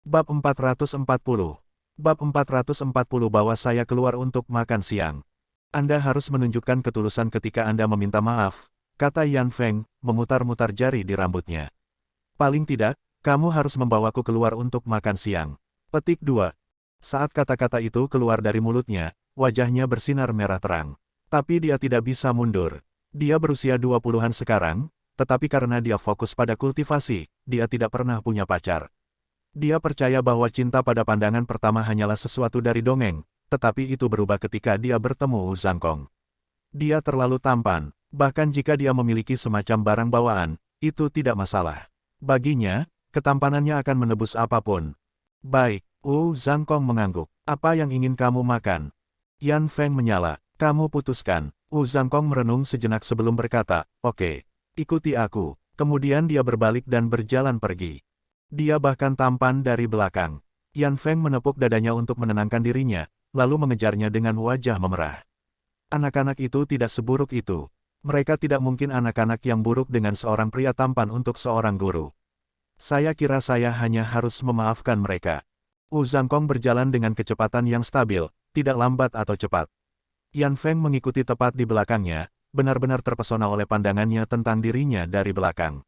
Bab 440. Bab 440 Bawa saya keluar untuk makan siang. Anda harus menunjukkan ketulusan ketika Anda meminta maaf, kata Yan Feng, memutar-mutar jari di rambutnya. Paling tidak, kamu harus membawaku keluar untuk makan siang. Petik 2. Saat kata-kata itu keluar dari mulutnya, wajahnya bersinar merah terang. Tapi dia tidak bisa mundur. Dia berusia 20-an sekarang, tetapi karena dia fokus pada kultivasi, dia tidak pernah punya pacar. Dia percaya bahwa cinta pada pandangan pertama hanyalah sesuatu dari dongeng, tetapi itu berubah ketika dia bertemu Wu Zhangkong. Dia terlalu tampan, bahkan jika dia memiliki semacam barang bawaan, itu tidak masalah. Baginya, ketampanannya akan menebus apapun. Baik, Wu Zhangkong mengangguk. Apa yang ingin kamu makan? Yan Feng menyala. Kamu putuskan. Wu Zhangkong merenung sejenak sebelum berkata, oke, ikuti aku. Kemudian dia berbalik dan berjalan pergi. Dia bahkan tampan dari belakang. Yan Feng menepuk dadanya untuk menenangkan dirinya, lalu mengejarnya dengan wajah memerah. Anak-anak itu tidak seburuk itu. Mereka tidak mungkin anak-anak yang buruk dengan seorang pria tampan untuk seorang guru. Saya kira saya hanya harus memaafkan mereka. Wu Zhangkong berjalan dengan kecepatan yang stabil, tidak lambat atau cepat. Yan Feng mengikuti tepat di belakangnya, benar-benar terpesona oleh pandangannya tentang dirinya dari belakang.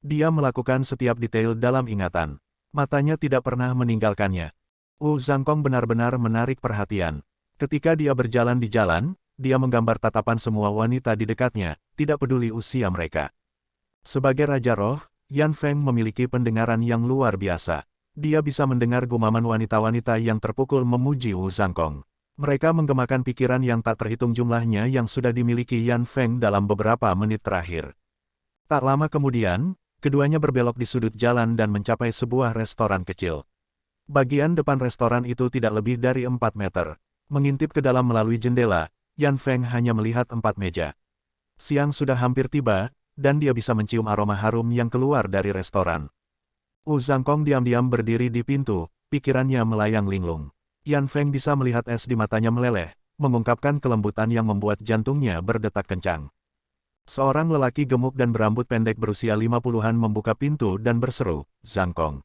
Dia melakukan setiap detail dalam ingatan. Matanya tidak pernah meninggalkannya. Wu Zhangkong benar-benar menarik perhatian. Ketika dia berjalan di jalan, dia menggambar tatapan semua wanita di dekatnya, tidak peduli usia mereka. Sebagai Raja Roh, Yan Feng memiliki pendengaran yang luar biasa. Dia bisa mendengar gumaman wanita-wanita yang terpukul memuji Wu Zhangkong. Mereka menggemakan pikiran yang tak terhitung jumlahnya yang sudah dimiliki Yan Feng dalam beberapa menit terakhir. Tak lama kemudian, keduanya berbelok di sudut jalan dan mencapai sebuah restoran kecil. Bagian depan restoran itu tidak lebih dari 4 meter. Mengintip ke dalam melalui jendela, Yan Feng hanya melihat 4 meja. Siang sudah hampir tiba, dan dia bisa mencium aroma harum yang keluar dari restoran. Wu Zhangkong diam-diam berdiri di pintu, pikirannya melayang linglung. Yan Feng bisa melihat es di matanya meleleh, mengungkapkan kelembutan yang membuat jantungnya berdetak kencang. Seorang lelaki gemuk dan berambut pendek berusia 50-an membuka pintu dan berseru, Zhangkong.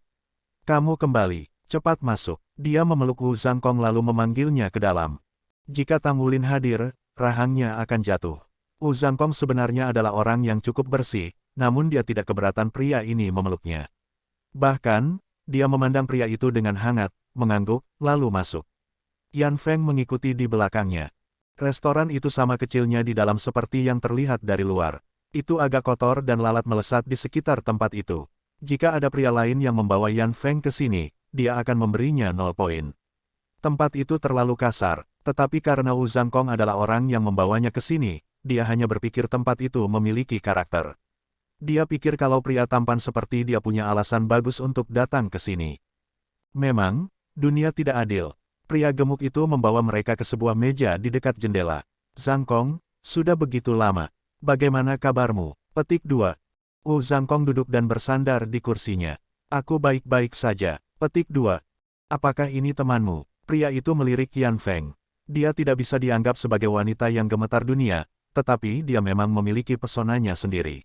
Kamu kembali, cepat masuk. Dia memeluk Wu Zhangkong lalu memanggilnya ke dalam. Jika Tang Wulin hadir, rahangnya akan jatuh. Wu Zhangkong sebenarnya adalah orang yang cukup bersih, namun dia tidak keberatan pria ini memeluknya. Bahkan, dia memandang pria itu dengan hangat, mengangguk, lalu masuk. Yan Feng mengikuti di belakangnya. Restoran itu sama kecilnya di dalam seperti yang terlihat dari luar. Itu agak kotor dan lalat melesat di sekitar tempat itu. Jika ada pria lain yang membawa Yan Feng ke sini, dia akan memberinya 0 poin. Tempat itu terlalu kasar, tetapi karena Wu Zhangkong adalah orang yang membawanya ke sini, dia hanya berpikir tempat itu memiliki karakter. Dia pikir kalau pria tampan seperti dia punya alasan bagus untuk datang ke sini. Memang, dunia tidak adil. Pria gemuk itu membawa mereka ke sebuah meja di dekat jendela. Zhangkong, sudah begitu lama. Bagaimana kabarmu? Petik 2. Wu Zhangkong duduk dan bersandar di kursinya. Aku baik-baik saja. Petik 2. Apakah ini temanmu? Pria itu melirik Yan Feng. Dia tidak bisa dianggap sebagai wanita yang gemetar dunia, tetapi dia memang memiliki pesonanya sendiri.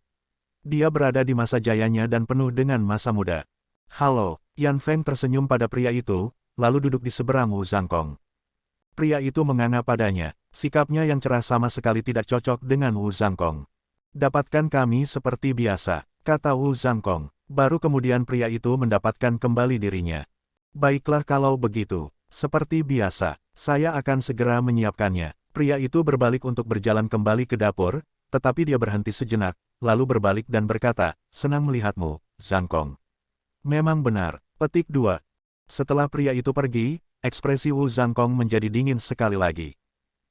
Dia berada di masa jayanya dan penuh dengan masa muda. Halo, Yan Feng tersenyum pada pria itu, lalu duduk di seberang Wu Zhangkong. Pria itu menganga padanya, sikapnya yang cerah sama sekali tidak cocok dengan Wu Zhangkong. Dapatkan kami seperti biasa, kata Wu Zhangkong. Baru kemudian pria itu mendapatkan kembali dirinya. Baiklah kalau begitu, seperti biasa, saya akan segera menyiapkannya. Pria itu berbalik untuk berjalan kembali ke dapur, tetapi dia berhenti sejenak, lalu berbalik dan berkata, senang melihatmu, Zhangkong. Memang benar. Petik 2. Setelah pria itu pergi, ekspresi Wu Zhangkong menjadi dingin sekali lagi.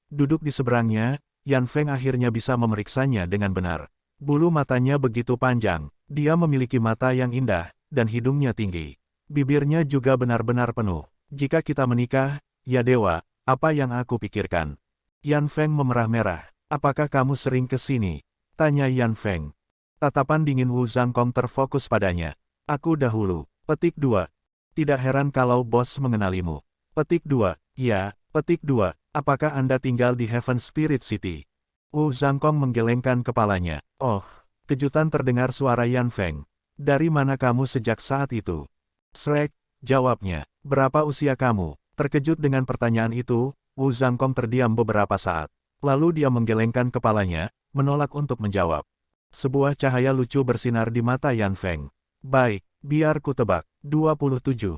Duduk di seberangnya, Yan Feng akhirnya bisa memeriksanya dengan benar. Bulu matanya begitu panjang, dia memiliki mata yang indah, dan hidungnya tinggi. Bibirnya juga benar-benar penuh. Jika kita menikah, ya dewa, apa yang aku pikirkan? Yan Feng memerah merah. Apakah kamu sering ke sini? Tanya Yan Feng. Tatapan dingin Wu Zhangkong terfokus padanya. Aku dahulu. Petik 2. Tidak heran kalau bos mengenalimu. Petik 2. Ya, petik 2. Apakah Anda tinggal di Heaven Spirit City? Wu Zhangkong menggelengkan kepalanya. Oh, kejutan terdengar suara Yan Feng. Dari mana kamu sejak saat itu? Shrek, jawabnya. Berapa usia kamu? Terkejut dengan pertanyaan itu, Wu Zhangkong terdiam beberapa saat. Lalu dia menggelengkan kepalanya, menolak untuk menjawab. Sebuah cahaya lucu bersinar di mata Yan Feng. Baik, biar ku tebak, 27.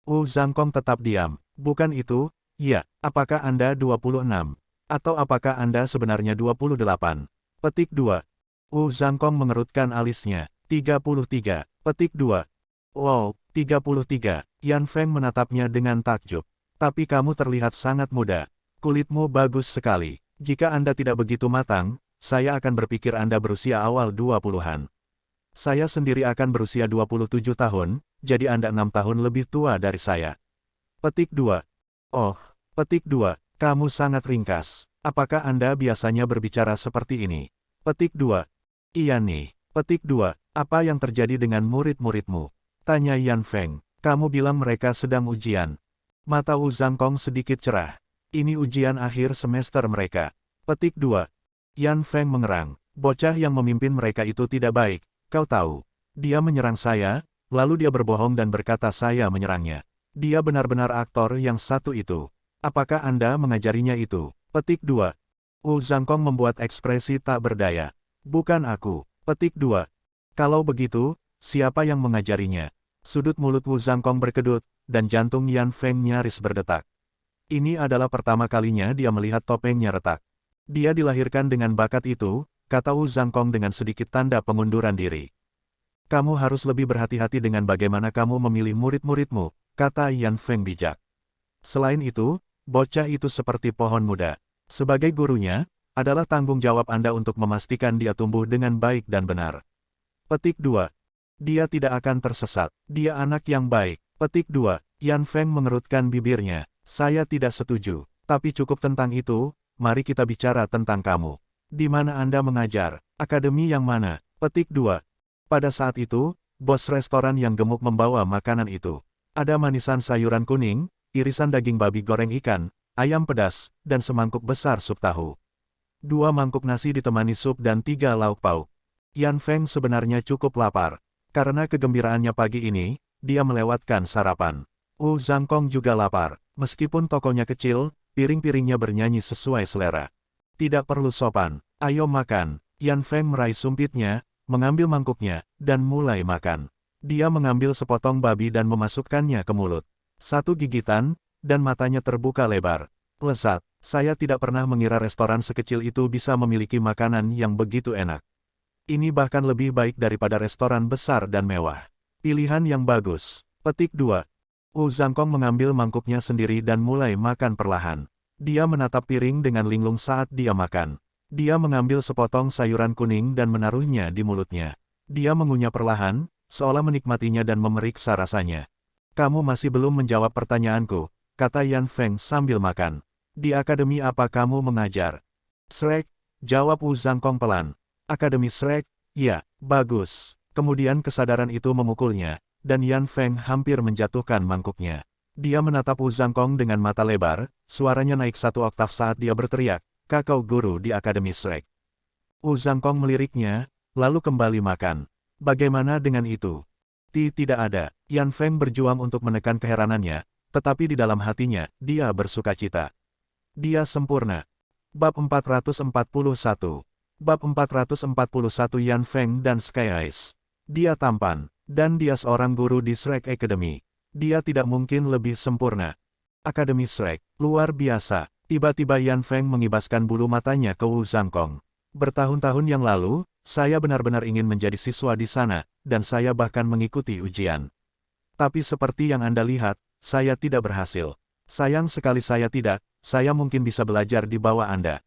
Wu Zhangkong tetap diam. Bukan itu, ya, apakah Anda 26? Atau apakah Anda sebenarnya 28? Petik 2. Wu Zhangkong mengerutkan alisnya. 33. Petik 2. Wow, 33. Yan Feng menatapnya dengan takjub. Tapi kamu terlihat sangat muda. Kulitmu bagus sekali. Jika Anda tidak begitu matang, saya akan berpikir Anda berusia awal 20-an. Saya sendiri akan berusia 27 tahun, jadi Anda 6 tahun lebih tua dari saya. Petik 2. Oh, petik 2. Kamu sangat ringkas. Apakah Anda biasanya berbicara seperti ini? Petik 2. Iya nih. Petik 2. Apa yang terjadi dengan murid-muridmu? Tanya Yan Feng. Kamu bilang mereka sedang ujian. Mata Wu Zhangkong sedikit cerah. Ini ujian akhir semester mereka. Petik 2. Yan Feng mengerang. Bocah yang memimpin mereka itu tidak baik, kau tahu. Dia menyerang saya, lalu dia berbohong dan berkata saya menyerangnya. Dia benar-benar aktor yang satu itu. Apakah Anda mengajarinya itu? Petik 2. Wu Zhangkong membuat ekspresi tak berdaya. Bukan aku. Petik 2. Kalau begitu, siapa yang mengajarinya? Sudut mulut Wu Zhangkong berkedut, dan jantung Yan Feng nyaris berdetak. Ini adalah pertama kalinya dia melihat topengnya retak. Dia dilahirkan dengan bakat itu, kata Wu Zhangkong dengan sedikit tanda pengunduran diri. Kamu harus lebih berhati-hati dengan bagaimana kamu memilih murid-muridmu, kata Yan Feng bijak. Selain itu, bocah itu seperti pohon muda. Sebagai gurunya, adalah tanggung jawab Anda untuk memastikan dia tumbuh dengan baik dan benar. Petik 2. Dia tidak akan tersesat. Dia anak yang baik. Petik 2. Yan Feng mengerutkan bibirnya. Saya tidak setuju. Tapi cukup tentang itu, mari kita bicara tentang kamu. Di mana Anda mengajar? Akademi yang mana? Petik 2. Pada saat itu, bos restoran yang gemuk membawa makanan itu. Ada manisan sayuran kuning, irisan daging babi goreng ikan, ayam pedas, dan semangkuk besar sup tahu. 2 mangkuk nasi ditemani sup dan 3 lauk pauk. Yan Feng sebenarnya cukup lapar. Karena kegembiraannya pagi ini, dia melewatkan sarapan. Wu Zhangkong juga lapar. Meskipun tokonya kecil, piring-piringnya bernyanyi sesuai selera. Tidak perlu sopan. Ayo makan. Yan Feng meraih sumpitnya, mengambil mangkuknya, dan mulai makan. Dia mengambil sepotong babi dan memasukkannya ke mulut. 1 gigitan, dan matanya terbuka lebar. Lezat. Saya tidak pernah mengira restoran sekecil itu bisa memiliki makanan yang begitu enak. Ini bahkan lebih baik daripada restoran besar dan mewah. Pilihan yang bagus. Petik 2. Wu Zhangkong mengambil mangkuknya sendiri dan mulai makan perlahan. Dia menatap piring dengan linglung saat dia makan. Dia mengambil sepotong sayuran kuning dan menaruhnya di mulutnya. Dia mengunyah perlahan, seolah menikmatinya dan memeriksa rasanya. Kamu masih belum menjawab pertanyaanku, kata Yan Feng sambil makan. Di akademi apa kamu mengajar? Shrek, jawab Wu Zhangkong pelan. Akademi Shrek, ya, bagus. Kemudian kesadaran itu memukulnya, dan Yan Feng hampir menjatuhkan mangkuknya. Dia menatap Wu Zhangkong dengan mata lebar, suaranya naik 1 oktav saat dia berteriak, kakau guru di Akademi Shrek. Wu Zhangkong meliriknya, lalu kembali makan. Bagaimana dengan itu? Tidak ada. Yan Feng berjuang untuk menekan keheranannya, tetapi di dalam hatinya, dia bersukacita. Dia sempurna. Bab 441. Bab 441 Yan Feng dan Sky Eyes. Dia tampan, dan dia seorang guru di Shrek Academy. Dia tidak mungkin lebih sempurna. Akademi Shrek, luar biasa. Tiba-tiba Yan Feng mengibaskan bulu matanya ke Wu Zhangkong. Bertahun-tahun yang lalu, saya benar-benar ingin menjadi siswa di sana, dan saya bahkan mengikuti ujian. Tapi seperti yang Anda lihat, saya tidak berhasil. Sayang sekali saya tidak, saya mungkin bisa belajar di bawah Anda.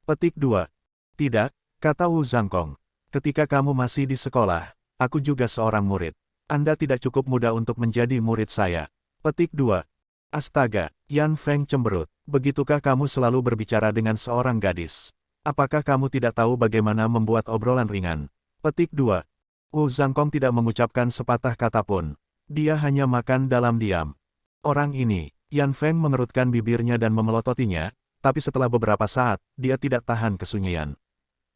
Petik 2. Tidak, kata Wu Zhangkong. Ketika kamu masih di sekolah, aku juga seorang murid. Anda tidak cukup muda untuk menjadi murid saya. Petik 2. Astaga, Yan Feng cemberut. Begitukah kamu selalu berbicara dengan seorang gadis? Apakah kamu tidak tahu bagaimana membuat obrolan ringan? Petik 2. Wu Zhangkong tidak mengucapkan sepatah kata pun. Dia hanya makan dalam diam. Orang ini, Yan Feng mengerutkan bibirnya dan memelototinya, tapi setelah beberapa saat, dia tidak tahan kesunyian.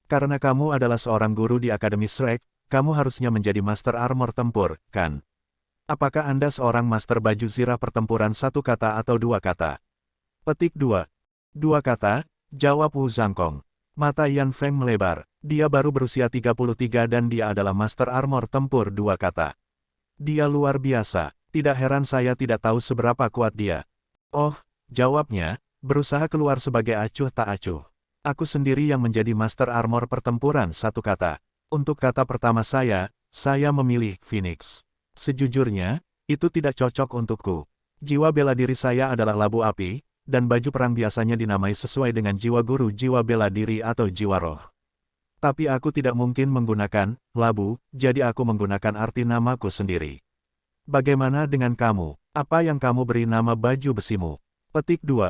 Karena kamu adalah seorang guru di Akademi Shrek, kamu harusnya menjadi Master Armor Tempur, kan? Apakah Anda seorang master baju zirah pertempuran satu kata atau dua kata? Petik 2. Dua kata, jawab Wu Zhangkong. Mata Yan Feng melebar. Dia baru berusia 33 dan dia adalah master armor tempur dua kata. Dia luar biasa. Tidak heran saya tidak tahu seberapa kuat dia. Oh, jawabnya, berusaha keluar sebagai acuh tak acuh. Aku sendiri yang menjadi master armor pertempuran satu kata. Untuk kata pertama saya memilih Phoenix. Sejujurnya, itu tidak cocok untukku. Jiwa bela diri saya adalah labu api, dan baju perang biasanya dinamai sesuai dengan jiwa guru jiwa bela diri atau jiwa roh. Tapi aku tidak mungkin menggunakan labu, jadi aku menggunakan arti namaku sendiri. Bagaimana dengan kamu? Apa yang kamu beri nama baju besimu? Petik 2.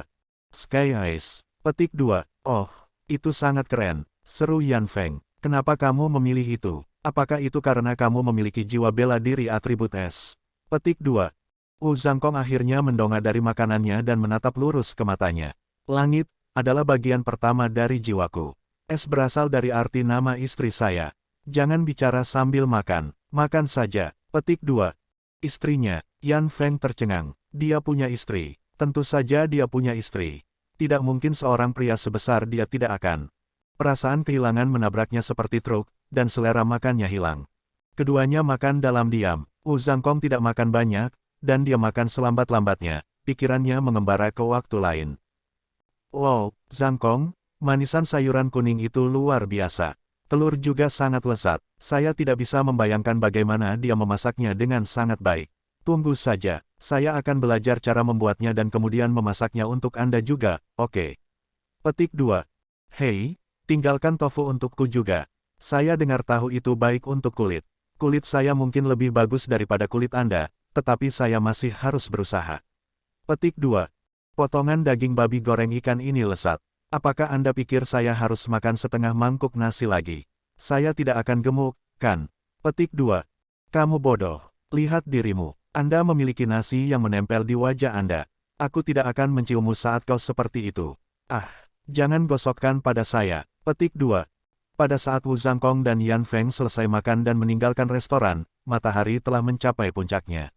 Sky Ice. Petik 2. Oh, itu sangat keren, seru Yan Feng. Kenapa kamu memilih itu? Apakah itu karena kamu memiliki jiwa bela diri atribut S? Petik 2. Wu Zhangkong akhirnya mendongak dari makanannya dan menatap lurus ke matanya. Langit adalah bagian pertama dari jiwaku. S berasal dari arti nama istri saya. Jangan bicara sambil makan, makan saja. Petik 2. Istrinya, Yan Feng tercengang. Dia punya istri. Tentu saja dia punya istri. Tidak mungkin seorang pria sebesar dia tidak akan. Perasaan kehilangan menabraknya seperti truk, dan selera makannya hilang. Keduanya makan dalam diam. Wu Zhangkong tidak makan banyak, dan dia makan selambat-lambatnya. Pikirannya mengembara ke waktu lain. Wow, Zhangkong, manisan sayuran kuning itu luar biasa. Telur juga sangat lezat. Saya tidak bisa membayangkan bagaimana dia memasaknya dengan sangat baik. Tunggu saja, saya akan belajar cara membuatnya dan kemudian memasaknya untuk Anda juga, oke? Petik 2. Hei, tinggalkan tofu untukku juga. Saya dengar tahu itu baik untuk kulit. Kulit saya mungkin lebih bagus daripada kulit Anda, tetapi saya masih harus berusaha. Petik 2. Potongan daging babi goreng ikan ini lezat. Apakah Anda pikir saya harus makan setengah mangkuk nasi lagi? Saya tidak akan gemuk, kan? Petik 2. Kamu bodoh. Lihat dirimu. Anda memiliki nasi yang menempel di wajah Anda. Aku tidak akan menciummu saat kau seperti itu. Ah, jangan gosokkan pada saya. Petik 2. Pada saat Wu Zhangkong dan Yan Feng selesai makan dan meninggalkan restoran, matahari telah mencapai puncaknya.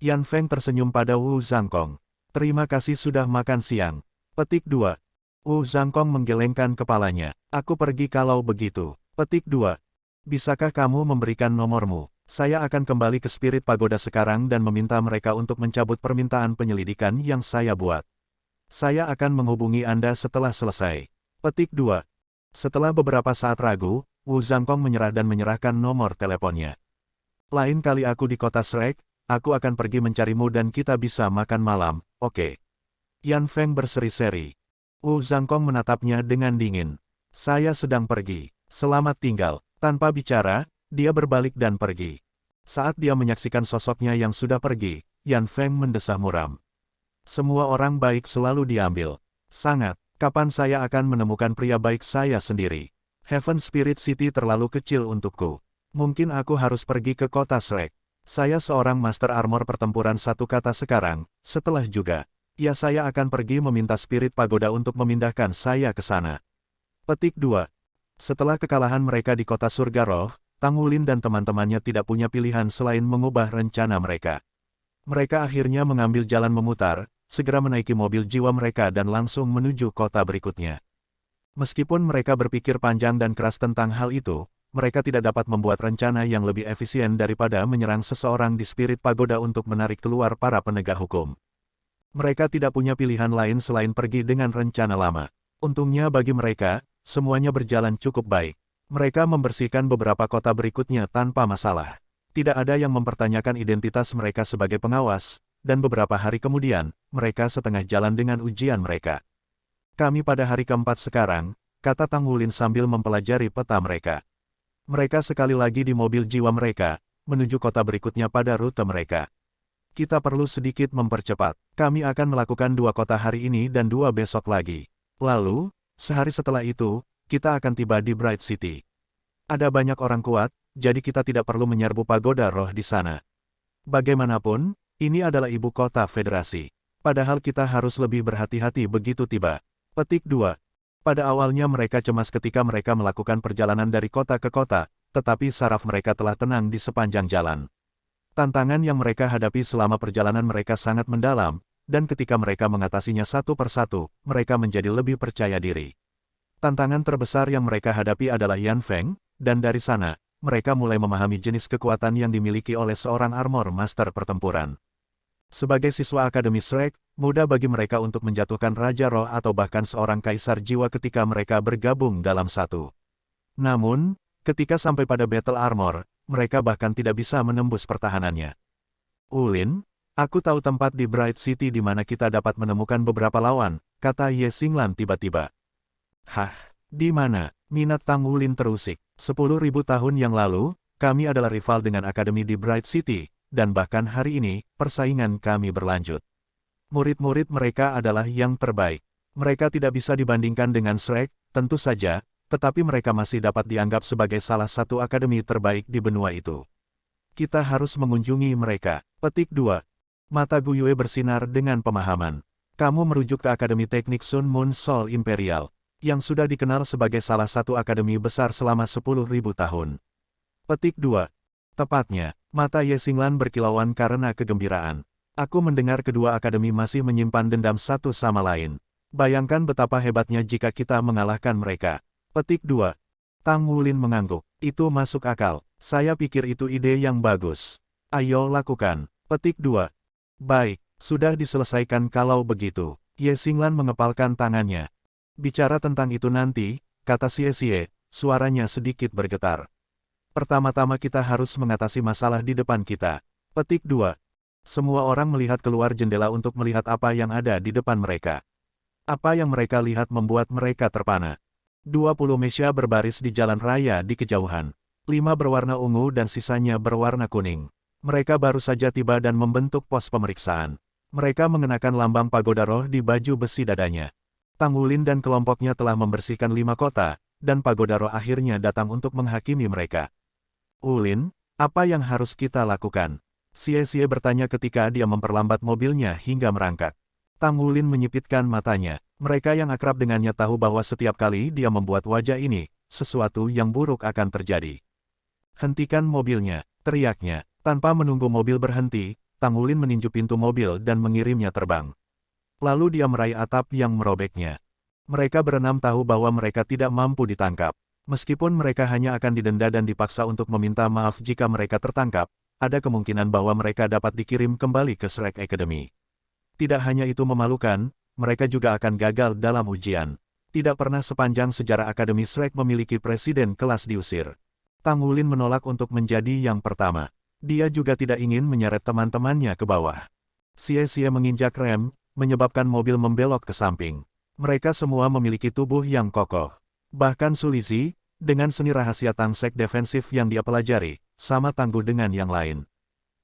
Yan Feng tersenyum pada Wu Zhangkong. Terima kasih sudah makan siang. Petik 2. Wu Zhangkong menggelengkan kepalanya. Aku pergi kalau begitu. Petik 2. Bisakah kamu memberikan nomormu? Saya akan kembali ke Spirit Pagoda sekarang dan meminta mereka untuk mencabut permintaan penyelidikan yang saya buat. Saya akan menghubungi Anda setelah selesai. Petik 2. Setelah beberapa saat ragu, Wu Zhangkong menyerah dan menyerahkan nomor teleponnya. Lain kali aku di kota Shrek, aku akan pergi mencarimu dan kita bisa makan malam, oke? Yan Feng berseri-seri. Wu Zhangkong menatapnya dengan dingin. Saya sedang pergi. Selamat tinggal. Tanpa bicara, dia berbalik dan pergi. Saat dia menyaksikan sosoknya yang sudah pergi, Yan Feng mendesah muram. Semua orang baik selalu diambil. Sangat. Kapan saya akan menemukan pria baik saya sendiri? Heaven Spirit City terlalu kecil untukku. Mungkin aku harus pergi ke kota Shrek. Saya seorang master armor pertempuran satu kata sekarang, setelah juga. Ya saya akan pergi meminta Spirit Pagoda untuk memindahkan saya ke sana. Petik 2. Setelah kekalahan mereka di kota Surga Roh, Tang Wulin dan teman-temannya tidak punya pilihan selain mengubah rencana mereka. Mereka akhirnya mengambil jalan memutar, segera menaiki mobil jiwa mereka dan langsung menuju kota berikutnya. Meskipun mereka berpikir panjang dan keras tentang hal itu, mereka tidak dapat membuat rencana yang lebih efisien daripada menyerang seseorang di Spirit Pagoda untuk menarik keluar para penegak hukum. Mereka tidak punya pilihan lain selain pergi dengan rencana lama. Untungnya bagi mereka, semuanya berjalan cukup baik. Mereka membersihkan beberapa kota berikutnya tanpa masalah. Tidak ada yang mempertanyakan identitas mereka sebagai pengawas, dan beberapa hari kemudian, mereka setengah jalan dengan ujian mereka. Kami pada hari keempat sekarang, kata Tang Wulin sambil mempelajari peta mereka. Mereka sekali lagi di mobil jiwa mereka, menuju kota berikutnya pada rute mereka. Kita perlu sedikit mempercepat. Kami akan melakukan 2 kota hari ini dan 2 besok lagi. Lalu, sehari setelah itu, kita akan tiba di Bright City. Ada banyak orang kuat, jadi kita tidak perlu menyerbu pagoda roh di sana. Bagaimanapun, ini adalah ibu kota federasi. Padahal kita harus lebih berhati-hati begitu tiba. Petik 2. Pada awalnya mereka cemas ketika mereka melakukan perjalanan dari kota ke kota, tetapi saraf mereka telah tenang di sepanjang jalan. Tantangan yang mereka hadapi selama perjalanan mereka sangat mendalam, dan ketika mereka mengatasinya satu persatu, mereka menjadi lebih percaya diri. Tantangan terbesar yang mereka hadapi adalah Yan Feng, dan dari sana, mereka mulai memahami jenis kekuatan yang dimiliki oleh seorang armor master pertempuran. Sebagai siswa Akademi Shrek, mudah bagi mereka untuk menjatuhkan Raja Roh atau bahkan seorang Kaisar Jiwa ketika mereka bergabung dalam satu. Namun, ketika sampai pada Battle Armor, mereka bahkan tidak bisa menembus pertahanannya. Ulin, aku tahu tempat di Bright City di mana kita dapat menemukan beberapa lawan, kata Ye Xinglan tiba-tiba. Hah, di mana? Minat Tang Ulin terusik. 10.000 tahun yang lalu, kami adalah rival dengan Akademi di Bright City, dan bahkan hari ini, persaingan kami berlanjut. Murid-murid mereka adalah yang terbaik. Mereka tidak bisa dibandingkan dengan Shrek, tentu saja, tetapi mereka masih dapat dianggap sebagai salah satu akademi terbaik di benua itu. Kita harus mengunjungi mereka. Petik 2. Mata Gu Yue bersinar dengan pemahaman. Kamu merujuk ke Akademi Teknik Sun Moon Sol Imperial, yang sudah dikenal sebagai salah satu akademi besar selama 10.000 tahun. Petik 2. Tepatnya, mata Ye Xinglan berkilauan karena kegembiraan. Aku mendengar kedua akademi masih menyimpan dendam satu sama lain. Bayangkan betapa hebatnya jika kita mengalahkan mereka. Petik 2. Tang Wulin mengangguk. Itu masuk akal. Saya pikir itu ide yang bagus. Ayo lakukan. Petik 2. Baik, sudah diselesaikan kalau begitu. Ye Xinglan mengepalkan tangannya. Bicara tentang itu nanti, kata Xie, suaranya sedikit bergetar. Pertama-tama kita harus mengatasi masalah di depan kita. Petik 2. Semua orang melihat keluar jendela untuk melihat apa yang ada di depan mereka. Apa yang mereka lihat membuat mereka terpana. 20 mesya berbaris di jalan raya di kejauhan. 5 berwarna ungu dan sisanya berwarna kuning. Mereka baru saja tiba dan membentuk pos pemeriksaan. Mereka mengenakan lambang pagoda roh di baju besi dadanya. Tang Wulin dan kelompoknya telah membersihkan 5 kota, dan pagoda roh akhirnya datang untuk menghakimi mereka. Ulin, apa yang harus kita lakukan? Xie bertanya ketika dia memperlambat mobilnya hingga merangkak. Tang Wulin menyipitkan matanya. Mereka yang akrab dengannya tahu bahwa setiap kali dia membuat wajah ini, sesuatu yang buruk akan terjadi. Hentikan mobilnya, teriaknya. Tanpa menunggu mobil berhenti, Tang Wulin meninju pintu mobil dan mengirimnya terbang. Lalu dia meraih atap yang merobeknya. Mereka berenam tahu bahwa mereka tidak mampu ditangkap. Meskipun mereka hanya akan didenda dan dipaksa untuk meminta maaf jika mereka tertangkap, ada kemungkinan bahwa mereka dapat dikirim kembali ke Shrek Academy. Tidak hanya itu memalukan, mereka juga akan gagal dalam ujian. Tidak pernah sepanjang sejarah Akademi Shrek memiliki presiden kelas diusir. Tang Wulin menolak untuk menjadi yang pertama. Dia juga tidak ingin menyeret teman-temannya ke bawah. Xie menginjak rem, menyebabkan mobil membelok ke samping. Mereka semua memiliki tubuh yang kokoh. Bahkan Sulizi, dengan seni rahasia tangsek defensif yang dia pelajari, sama tangguh dengan yang lain.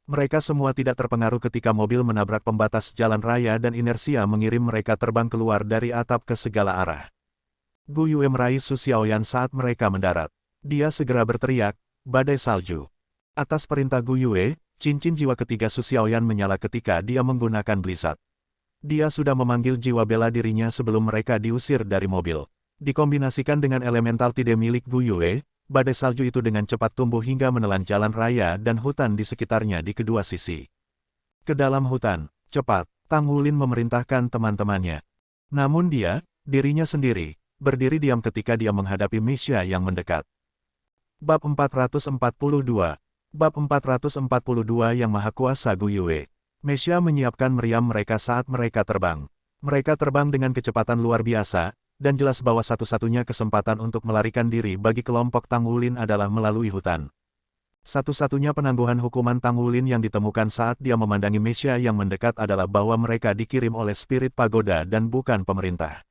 Mereka semua tidak terpengaruh ketika mobil menabrak pembatas jalan raya dan inersia mengirim mereka terbang keluar dari atap ke segala arah. Gu Yue meraih Su Xiaoyan saat mereka mendarat. Dia segera berteriak, badai salju. Atas perintah Gu Yue, cincin jiwa ketiga Su Xiaoyan menyala ketika dia menggunakan Blizzard. Dia sudah memanggil jiwa bela dirinya sebelum mereka diusir dari mobil. Dikombinasikan dengan elemental tide milik Gu Yue, badai salju itu dengan cepat tumbuh hingga menelan jalan raya dan hutan di sekitarnya di kedua sisi. Ke dalam hutan, cepat, Tang Wulin memerintahkan teman-temannya. Namun dirinya sendiri, berdiri diam ketika dia menghadapi Misha yang mendekat. Bab 442. Bab 442 yang Maha Kuasa Gu Yue. Misha menyiapkan meriam mereka saat mereka terbang. Mereka terbang dengan kecepatan luar biasa, dan jelas bahwa satu-satunya kesempatan untuk melarikan diri bagi kelompok Tang Wulin adalah melalui hutan. Satu-satunya penangguhan hukuman Tang Wulin yang ditemukan saat dia memandangi Misha yang mendekat adalah bahwa mereka dikirim oleh spirit pagoda dan bukan pemerintah.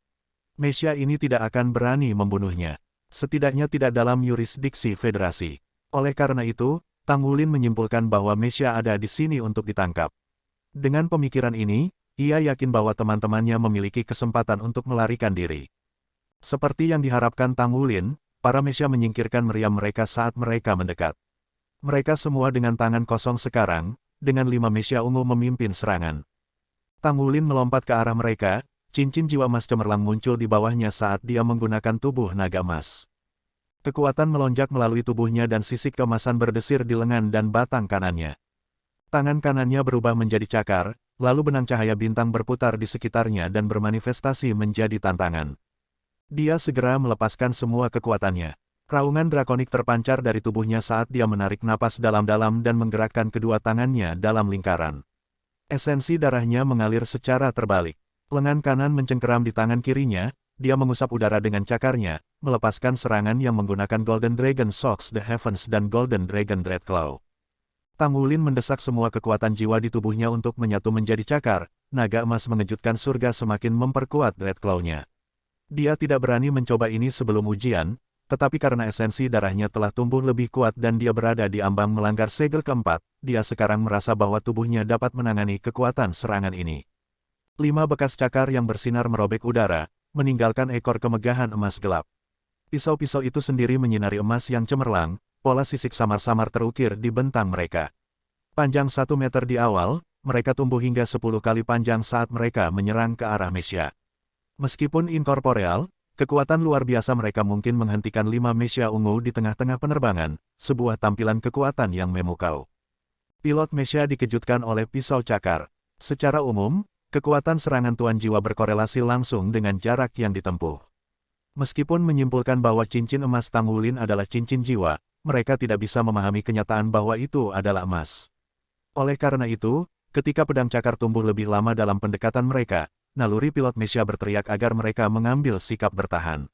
Misha ini tidak akan berani membunuhnya. Setidaknya tidak dalam yurisdiksi federasi. Oleh karena itu, Tang Wulin menyimpulkan bahwa Misha ada di sini untuk ditangkap. Dengan pemikiran ini, ia yakin bahwa teman-temannya memiliki kesempatan untuk melarikan diri. Seperti yang diharapkan Tang Wulin, para Misha menyingkirkan meriam mereka saat mereka mendekat. Mereka semua dengan tangan kosong sekarang, dengan 5 Misha ungu memimpin serangan. Tang Wulin melompat ke arah mereka, cincin jiwa emas cemerlang muncul di bawahnya saat dia menggunakan tubuh naga emas. Kekuatan melonjak melalui tubuhnya dan sisik keemasan berdesir di lengan dan batang kanannya. Tangan kanannya berubah menjadi cakar, lalu benang cahaya bintang berputar di sekitarnya dan bermanifestasi menjadi tantangan. Dia segera melepaskan semua kekuatannya. Raungan drakonik terpancar dari tubuhnya saat dia menarik napas dalam-dalam dan menggerakkan kedua tangannya dalam lingkaran. Esensi darahnya mengalir secara terbalik. Lengan kanan mencengkeram di tangan kirinya, dia mengusap udara dengan cakarnya, melepaskan serangan yang menggunakan Golden Dragon Shocks the Heavens dan Golden Dragon Dreadclaw. Tang Wulin mendesak semua kekuatan jiwa di tubuhnya untuk menyatu menjadi cakar. Naga emas mengejutkan surga semakin memperkuat Dreadclaw-nya. Dia tidak berani mencoba ini sebelum ujian, tetapi karena esensi darahnya telah tumbuh lebih kuat dan dia berada di ambang melanggar segel keempat, dia sekarang merasa bahwa tubuhnya dapat menangani kekuatan serangan ini. 5 bekas cakar yang bersinar merobek udara, meninggalkan ekor kemegahan emas gelap. Pisau-pisau itu sendiri menyinari emas yang cemerlang, pola sisik samar-samar terukir di bentang mereka. Panjang 1 meter di awal, mereka tumbuh hingga 10 kali panjang saat mereka menyerang ke arah Mesya. Meskipun inkorporeal, kekuatan luar biasa mereka mungkin menghentikan 5 Mesya ungu di tengah-tengah penerbangan, sebuah tampilan kekuatan yang memukau. Pilot Mesya dikejutkan oleh pisau cakar. Secara umum, kekuatan serangan Tuan Jiwa berkorelasi langsung dengan jarak yang ditempuh. Meskipun menyimpulkan bahwa cincin emas Tang Wulin adalah cincin jiwa, mereka tidak bisa memahami kenyataan bahwa itu adalah emas. Oleh karena itu, ketika pedang cakar tumbuh lebih lama dalam pendekatan mereka, naluri pilot Mesya berteriak agar mereka mengambil sikap bertahan.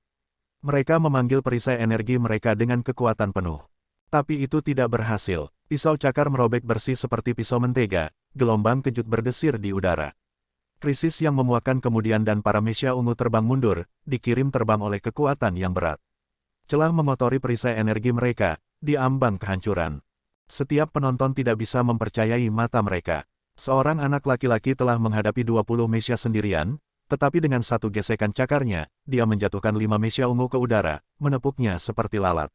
Mereka memanggil perisai energi mereka dengan kekuatan penuh. Tapi itu tidak berhasil. Pisau cakar merobek bersih seperti pisau mentega, gelombang kejut berdesir di udara. Krisis yang memuakkan kemudian dan para Mesya ungu terbang mundur, dikirim terbang oleh kekuatan yang berat. Celah mengotori perisai energi mereka, di ambang kehancuran. Setiap penonton tidak bisa mempercayai mata mereka. Seorang anak laki-laki telah menghadapi 20 Mesya sendirian, tetapi dengan satu gesekan cakarnya, dia menjatuhkan 5 Mesya ungu ke udara, menepuknya seperti lalat.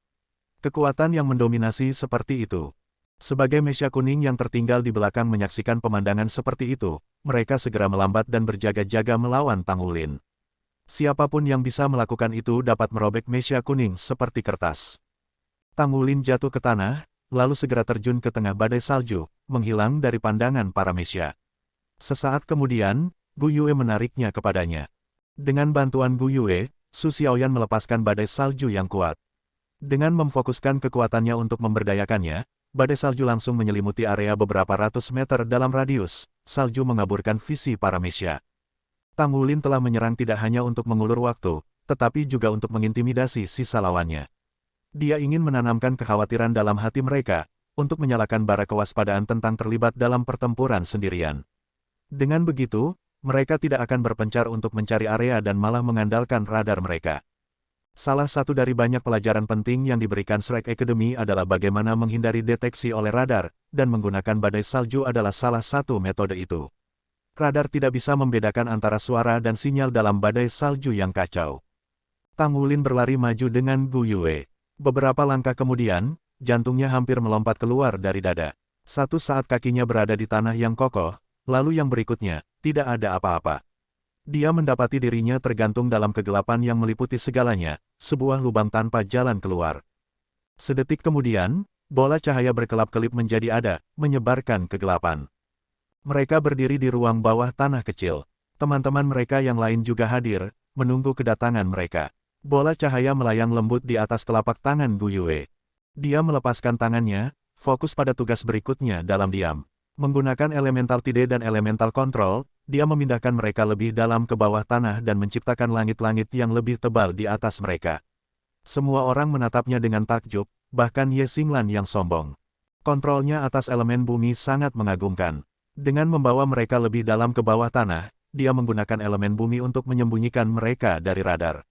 Kekuatan yang mendominasi seperti itu. Sebagai Mesya kuning yang tertinggal di belakang menyaksikan pemandangan seperti itu, mereka segera melambat dan berjaga-jaga melawan Tang Wulin. Siapapun yang bisa melakukan itu dapat merobek Mesya kuning seperti kertas. Tang Wulin jatuh ke tanah, lalu segera terjun ke tengah badai salju, menghilang dari pandangan para Mesya. Sesaat kemudian, Gu Yue menariknya kepadanya. Dengan bantuan Gu Yue, Su Xiaoyan melepaskan badai salju yang kuat. Dengan memfokuskan kekuatannya untuk memberdayakannya, badai salju langsung menyelimuti area beberapa ratus meter dalam radius. Salju mengaburkan visi para Mesya. Tang Wulin telah menyerang tidak hanya untuk mengulur waktu, tetapi juga untuk mengintimidasi sisa lawannya. Dia ingin menanamkan kekhawatiran dalam hati mereka, untuk menyalakan bara kewaspadaan tentang terlibat dalam pertempuran sendirian. Dengan begitu, mereka tidak akan berpencar untuk mencari area dan malah mengandalkan radar mereka. Salah satu dari banyak pelajaran penting yang diberikan Shrek Academy adalah bagaimana menghindari deteksi oleh radar, dan menggunakan badai salju adalah salah satu metode itu. Radar tidak bisa membedakan antara suara dan sinyal dalam badai salju yang kacau. Tang Wulin berlari maju dengan Gu Yue. Beberapa langkah kemudian, jantungnya hampir melompat keluar dari dada. Satu saat kakinya berada di tanah yang kokoh, lalu yang berikutnya, tidak ada apa-apa. Dia mendapati dirinya tergantung dalam kegelapan yang meliputi segalanya, sebuah lubang tanpa jalan keluar. Sedetik kemudian, bola cahaya berkelap-kelip menjadi ada, menyebarkan kegelapan. Mereka berdiri di ruang bawah tanah kecil. Teman-teman mereka yang lain juga hadir, menunggu kedatangan mereka. Bola cahaya melayang lembut di atas telapak tangan Gu Yue. Dia melepaskan tangannya, fokus pada tugas berikutnya dalam diam. Menggunakan elemental tide dan elemental kontrol, dia memindahkan mereka lebih dalam ke bawah tanah dan menciptakan langit-langit yang lebih tebal di atas mereka. Semua orang menatapnya dengan takjub, bahkan Ye Xinglan yang sombong. Kontrolnya atas elemen bumi sangat mengagumkan. Dengan membawa mereka lebih dalam ke bawah tanah, dia menggunakan elemen bumi untuk menyembunyikan mereka dari radar.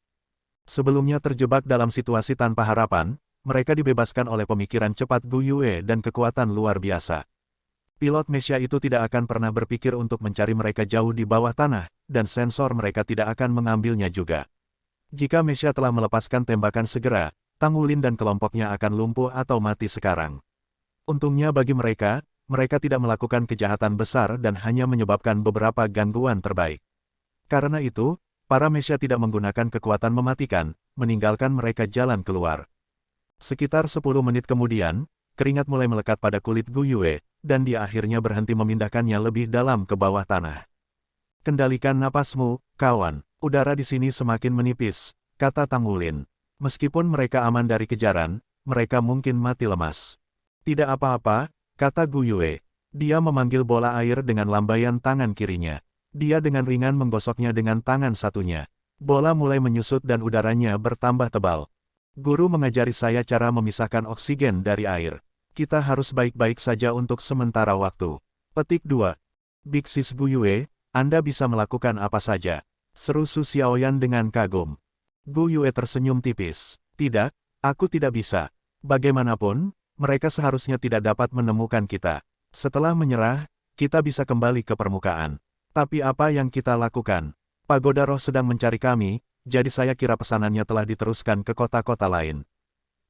Sebelumnya terjebak dalam situasi tanpa harapan, mereka dibebaskan oleh pemikiran cepat Gu Yue dan kekuatan luar biasa. Pilot Mesya itu tidak akan pernah berpikir untuk mencari mereka jauh di bawah tanah, dan sensor mereka tidak akan mengambilnya juga. Jika Mesya telah melepaskan tembakan segera, Tang Wulin dan kelompoknya akan lumpuh atau mati sekarang. Untungnya bagi mereka, mereka tidak melakukan kejahatan besar dan hanya menyebabkan beberapa gangguan terbaik. Karena itu, para Mesya tidak menggunakan kekuatan mematikan, meninggalkan mereka jalan keluar. Sekitar 10 menit kemudian, keringat mulai melekat pada kulit Gu Yue, dan dia akhirnya berhenti memindahkannya lebih dalam ke bawah tanah. Kendalikan napasmu, kawan. Udara di sini semakin menipis, kata Tang Wulin. Meskipun mereka aman dari kejaran, mereka mungkin mati lemas. Tidak apa-apa, kata Gu Yue. Dia memanggil bola air dengan lambaian tangan kirinya. Dia dengan ringan menggosoknya dengan tangan satunya. Bola mulai menyusut dan udaranya bertambah tebal. Guru mengajari saya cara memisahkan oksigen dari air. Kita harus baik-baik saja untuk sementara waktu. Petik 2. Big Sis Gu Yue, Anda bisa melakukan apa saja. Seru Su Xiaoyan dengan kagum. Gu Yue tersenyum tipis. Tidak, aku tidak bisa. Bagaimanapun, mereka seharusnya tidak dapat menemukan kita. Setelah menyerah, kita bisa kembali ke permukaan. Tapi apa yang kita lakukan? Pagoda Roh sedang mencari kami, jadi saya kira pesanannya telah diteruskan ke kota-kota lain.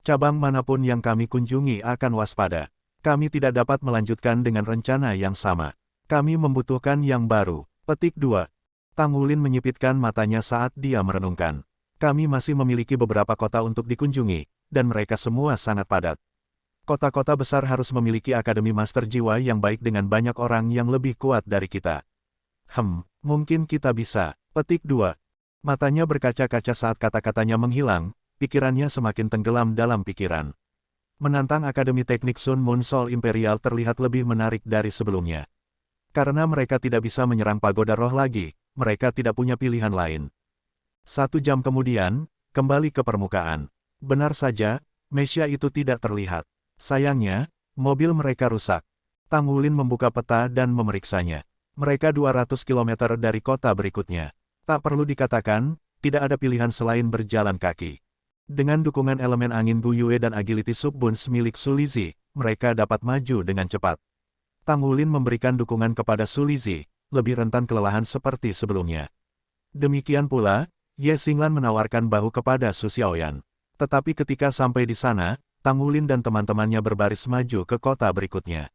Cabang manapun yang kami kunjungi akan waspada. Kami tidak dapat melanjutkan dengan rencana yang sama. Kami membutuhkan yang baru. Petik 2. Tang Wulin menyipitkan matanya saat dia merenungkan. Kami masih memiliki beberapa kota untuk dikunjungi, dan mereka semua sangat padat. Kota-kota besar harus memiliki akademi master jiwa yang baik dengan banyak orang yang lebih kuat dari kita. Mungkin kita bisa. Petik 2. Matanya berkaca-kaca saat kata-katanya menghilang, pikirannya semakin tenggelam dalam pikiran. Menantang Akademi Teknik Sun Moon Soul Imperial terlihat lebih menarik dari sebelumnya. Karena mereka tidak bisa menyerang Pagoda Roh lagi, mereka tidak punya pilihan lain. 1 jam kemudian, kembali ke permukaan. Benar saja, mesia itu tidak terlihat. Sayangnya, mobil mereka rusak. Tang Wulin membuka peta dan memeriksanya. Mereka 200 km dari kota berikutnya. Tak perlu dikatakan, tidak ada pilihan selain berjalan kaki. Dengan dukungan elemen angin Gu Yue dan agility Sub-Buns milik Su Lizi, mereka dapat maju dengan cepat. Tang Wulin memberikan dukungan kepada Su Lizi, lebih rentan kelelahan seperti sebelumnya. Demikian pula, Ye Xinglan menawarkan bahu kepada Su Xiaoyan. Tetapi ketika sampai di sana, Tang Wulin dan teman-temannya berbaris maju ke kota berikutnya.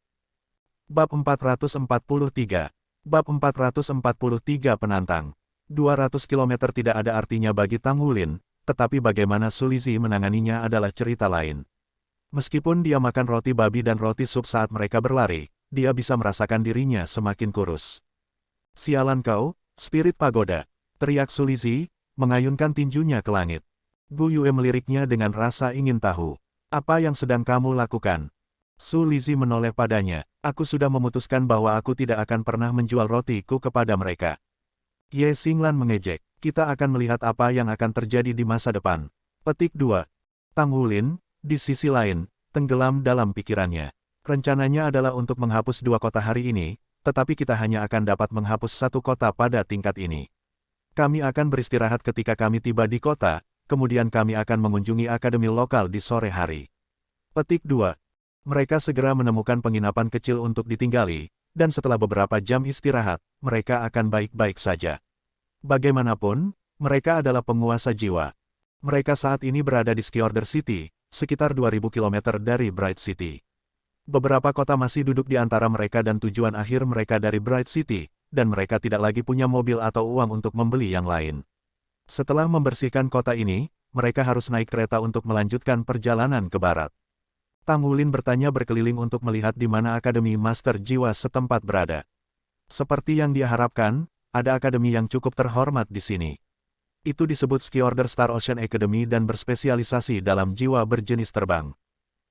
Bab 443. Bab 443 penantang. 200 km tidak ada artinya bagi Tang Wulin, tetapi bagaimana Su Lizi menanganinya adalah cerita lain. Meskipun dia makan roti babi dan roti sup saat mereka berlari, dia bisa merasakan dirinya semakin kurus. Sialan kau, spirit pagoda, teriak Su Lizi, mengayunkan tinjunya ke langit. Gu Yue meliriknya dengan rasa ingin tahu. Apa yang sedang kamu lakukan? Su Lizi menoleh padanya. Aku sudah memutuskan bahwa aku tidak akan pernah menjual rotiku kepada mereka. Ye Xinglan mengejek. Kita akan melihat apa yang akan terjadi di masa depan. Petik 2. Tang Wulin, di sisi lain, tenggelam dalam pikirannya. Rencananya adalah untuk menghapus 2 kota hari ini, tetapi kita hanya akan dapat menghapus 1 kota pada tingkat ini. Kami akan beristirahat ketika kami tiba di kota, kemudian kami akan mengunjungi akademi lokal di sore hari. Petik 2. Mereka segera menemukan penginapan kecil untuk ditinggali, dan setelah beberapa jam istirahat, mereka akan baik-baik saja. Bagaimanapun, mereka adalah penguasa jiwa. Mereka saat ini berada di Skiorder City, sekitar 2000 km dari Bright City. Beberapa kota masih duduk di antara mereka dan tujuan akhir mereka dari Bright City, dan mereka tidak lagi punya mobil atau uang untuk membeli yang lain. Setelah membersihkan kota ini, mereka harus naik kereta untuk melanjutkan perjalanan ke barat. Tang Wulin bertanya berkeliling untuk melihat di mana Akademi Master Jiwa setempat berada. Seperti yang dia harapkan, ada akademi yang cukup terhormat di sini. Itu disebut Skiorder Star Ocean Academy dan berspesialisasi dalam jiwa berjenis terbang.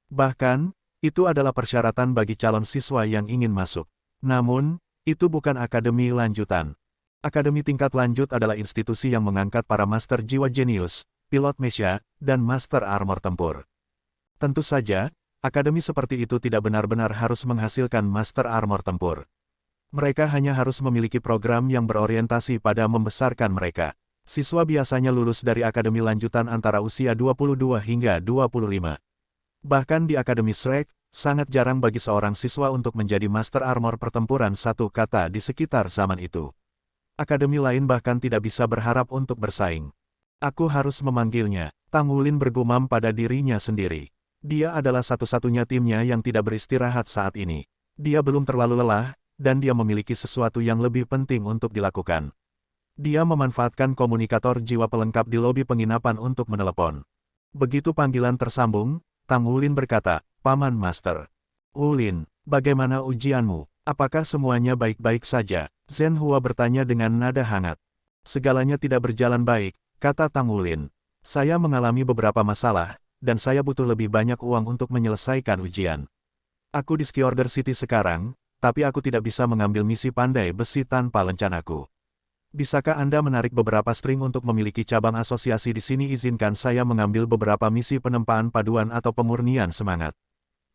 Bahkan, itu adalah persyaratan bagi calon siswa yang ingin masuk. Namun, itu bukan akademi lanjutan. Akademi tingkat lanjut adalah institusi yang mengangkat para master jiwa jenius, pilot mecha, dan master armor tempur. Tentu saja, akademi seperti itu tidak benar-benar harus menghasilkan master armor tempur. Mereka hanya harus memiliki program yang berorientasi pada membesarkan mereka. Siswa biasanya lulus dari akademi lanjutan antara usia 22 hingga 25. Bahkan di Akademi Shrek, sangat jarang bagi seorang siswa untuk menjadi master armor pertempuran satu kata di sekitar zaman itu. Akademi lain bahkan tidak bisa berharap untuk bersaing. Aku harus memanggilnya, Tang Wulin bergumam pada dirinya sendiri. Dia adalah satu-satunya timnya yang tidak beristirahat saat ini. Dia belum terlalu lelah, dan dia memiliki sesuatu yang lebih penting untuk dilakukan. Dia memanfaatkan komunikator jiwa pelengkap di lobi penginapan untuk menelepon. Begitu panggilan tersambung, Tang Wulin berkata, "Paman Master." "Wulin, Bagaimana ujianmu? Apakah semuanya baik-baik saja? Zhen Hua bertanya dengan nada hangat. Segalanya tidak berjalan baik, kata Tang Wulin. Saya mengalami beberapa masalah, dan saya butuh lebih banyak uang untuk menyelesaikan ujian. Aku di Ski Order City sekarang, tapi aku tidak bisa mengambil misi pandai besi tanpa lencanaku. Bisakah Anda menarik beberapa string untuk memiliki cabang asosiasi di sini? Izinkan saya mengambil beberapa misi penempaan paduan atau pemurnian semangat.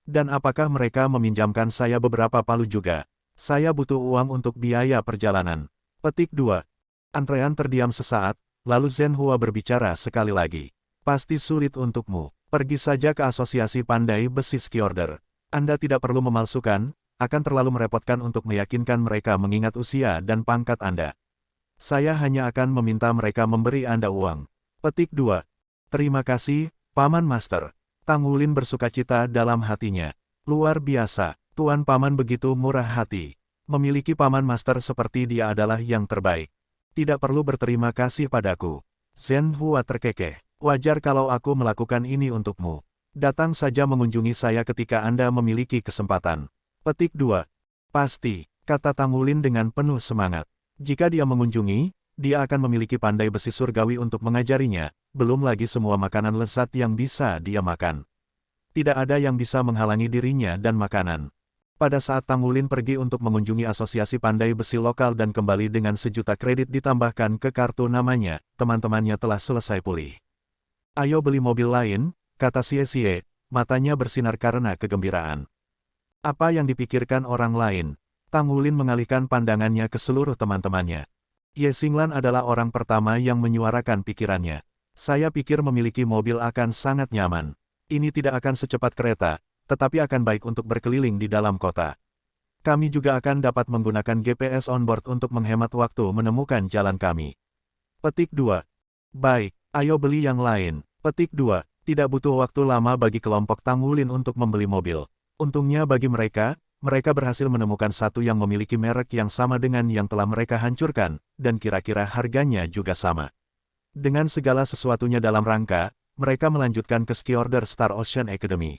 Dan apakah mereka meminjamkan saya beberapa palu juga? Saya butuh uang untuk biaya perjalanan. Petik 2. Antrean terdiam sesaat, lalu Zhen Hua berbicara sekali lagi. Pasti sulit untukmu. Pergi saja ke asosiasi pandai besi Ski Order. Anda tidak perlu memalsukan, akan terlalu merepotkan untuk meyakinkan mereka mengingat usia dan pangkat Anda. Saya hanya akan meminta mereka memberi Anda uang. Petik 2. Terima kasih, Paman Master. Tang Wulin bersukacita dalam hatinya. Luar biasa, Tuan Paman begitu murah hati. Memiliki Paman Master seperti dia adalah yang terbaik. Tidak perlu berterima kasih padaku. Zhen Hua terkekeh. Wajar kalau aku melakukan ini untukmu. Datang saja mengunjungi saya ketika Anda memiliki kesempatan. Petik 2. Pasti, kata Tang Wulin dengan penuh semangat. Jika dia mengunjungi, dia akan memiliki pandai besi surgawi untuk mengajarinya, belum lagi semua makanan lezat yang bisa dia makan. Tidak ada yang bisa menghalangi dirinya dan makanan. Pada saat Tang Wulin pergi untuk mengunjungi asosiasi pandai besi lokal dan kembali dengan 1.000.000 kredit ditambahkan ke kartu namanya, teman-temannya telah selesai pulih. Ayo beli mobil lain, kata Xie, matanya bersinar karena kegembiraan. Apa yang dipikirkan orang lain? Tang Wulin mengalihkan pandangannya ke seluruh teman-temannya. Ye Xinglan adalah orang pertama yang menyuarakan pikirannya. Saya pikir memiliki mobil akan sangat nyaman. Ini tidak akan secepat kereta, tetapi akan baik untuk berkeliling di dalam kota. Kami juga akan dapat menggunakan GPS onboard untuk menghemat waktu menemukan jalan kami. Petik 2. Baik, ayo beli yang lain. Petik 2. Tidak butuh waktu lama bagi kelompok Tang Wulin untuk membeli mobil. Untungnya bagi mereka berhasil menemukan satu yang memiliki merek yang sama dengan yang telah mereka hancurkan, dan kira-kira harganya juga sama. Dengan segala sesuatunya dalam rangka, mereka melanjutkan ke Ski Order Star Ocean Academy.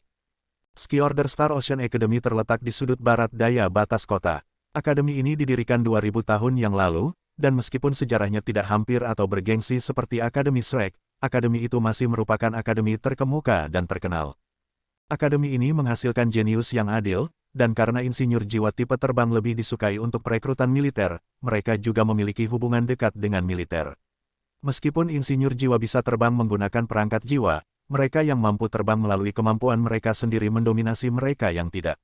Ski Order Star Ocean Academy terletak di sudut barat daya batas kota. Akademi ini didirikan 2000 tahun yang lalu, dan meskipun sejarahnya tidak hampir atau bergengsi seperti Akademi Shrek, akademi itu masih merupakan akademi terkemuka dan terkenal. Akademi ini menghasilkan jenius yang adil, dan karena insinyur jiwa tipe terbang lebih disukai untuk perekrutan militer, mereka juga memiliki hubungan dekat dengan militer. Meskipun insinyur jiwa bisa terbang menggunakan perangkat jiwa, mereka yang mampu terbang melalui kemampuan mereka sendiri mendominasi mereka yang tidak.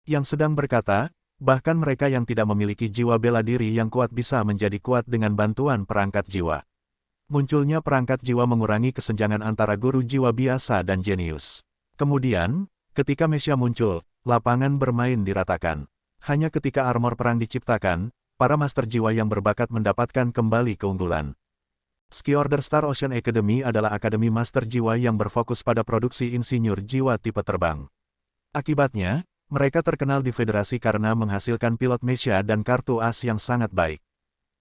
Yang sedang berkata, bahkan mereka yang tidak memiliki jiwa bela diri yang kuat bisa menjadi kuat dengan bantuan perangkat jiwa. Munculnya perangkat jiwa mengurangi kesenjangan antara guru jiwa biasa dan jenius. Kemudian, ketika Mesya muncul, lapangan bermain diratakan. Hanya ketika armor perang diciptakan, para master jiwa yang berbakat mendapatkan kembali keunggulan. Ski Order Star Ocean Academy adalah akademi master jiwa yang berfokus pada produksi insinyur jiwa tipe terbang. Akibatnya, mereka terkenal di federasi karena menghasilkan pilot Mesya dan kartu as yang sangat baik.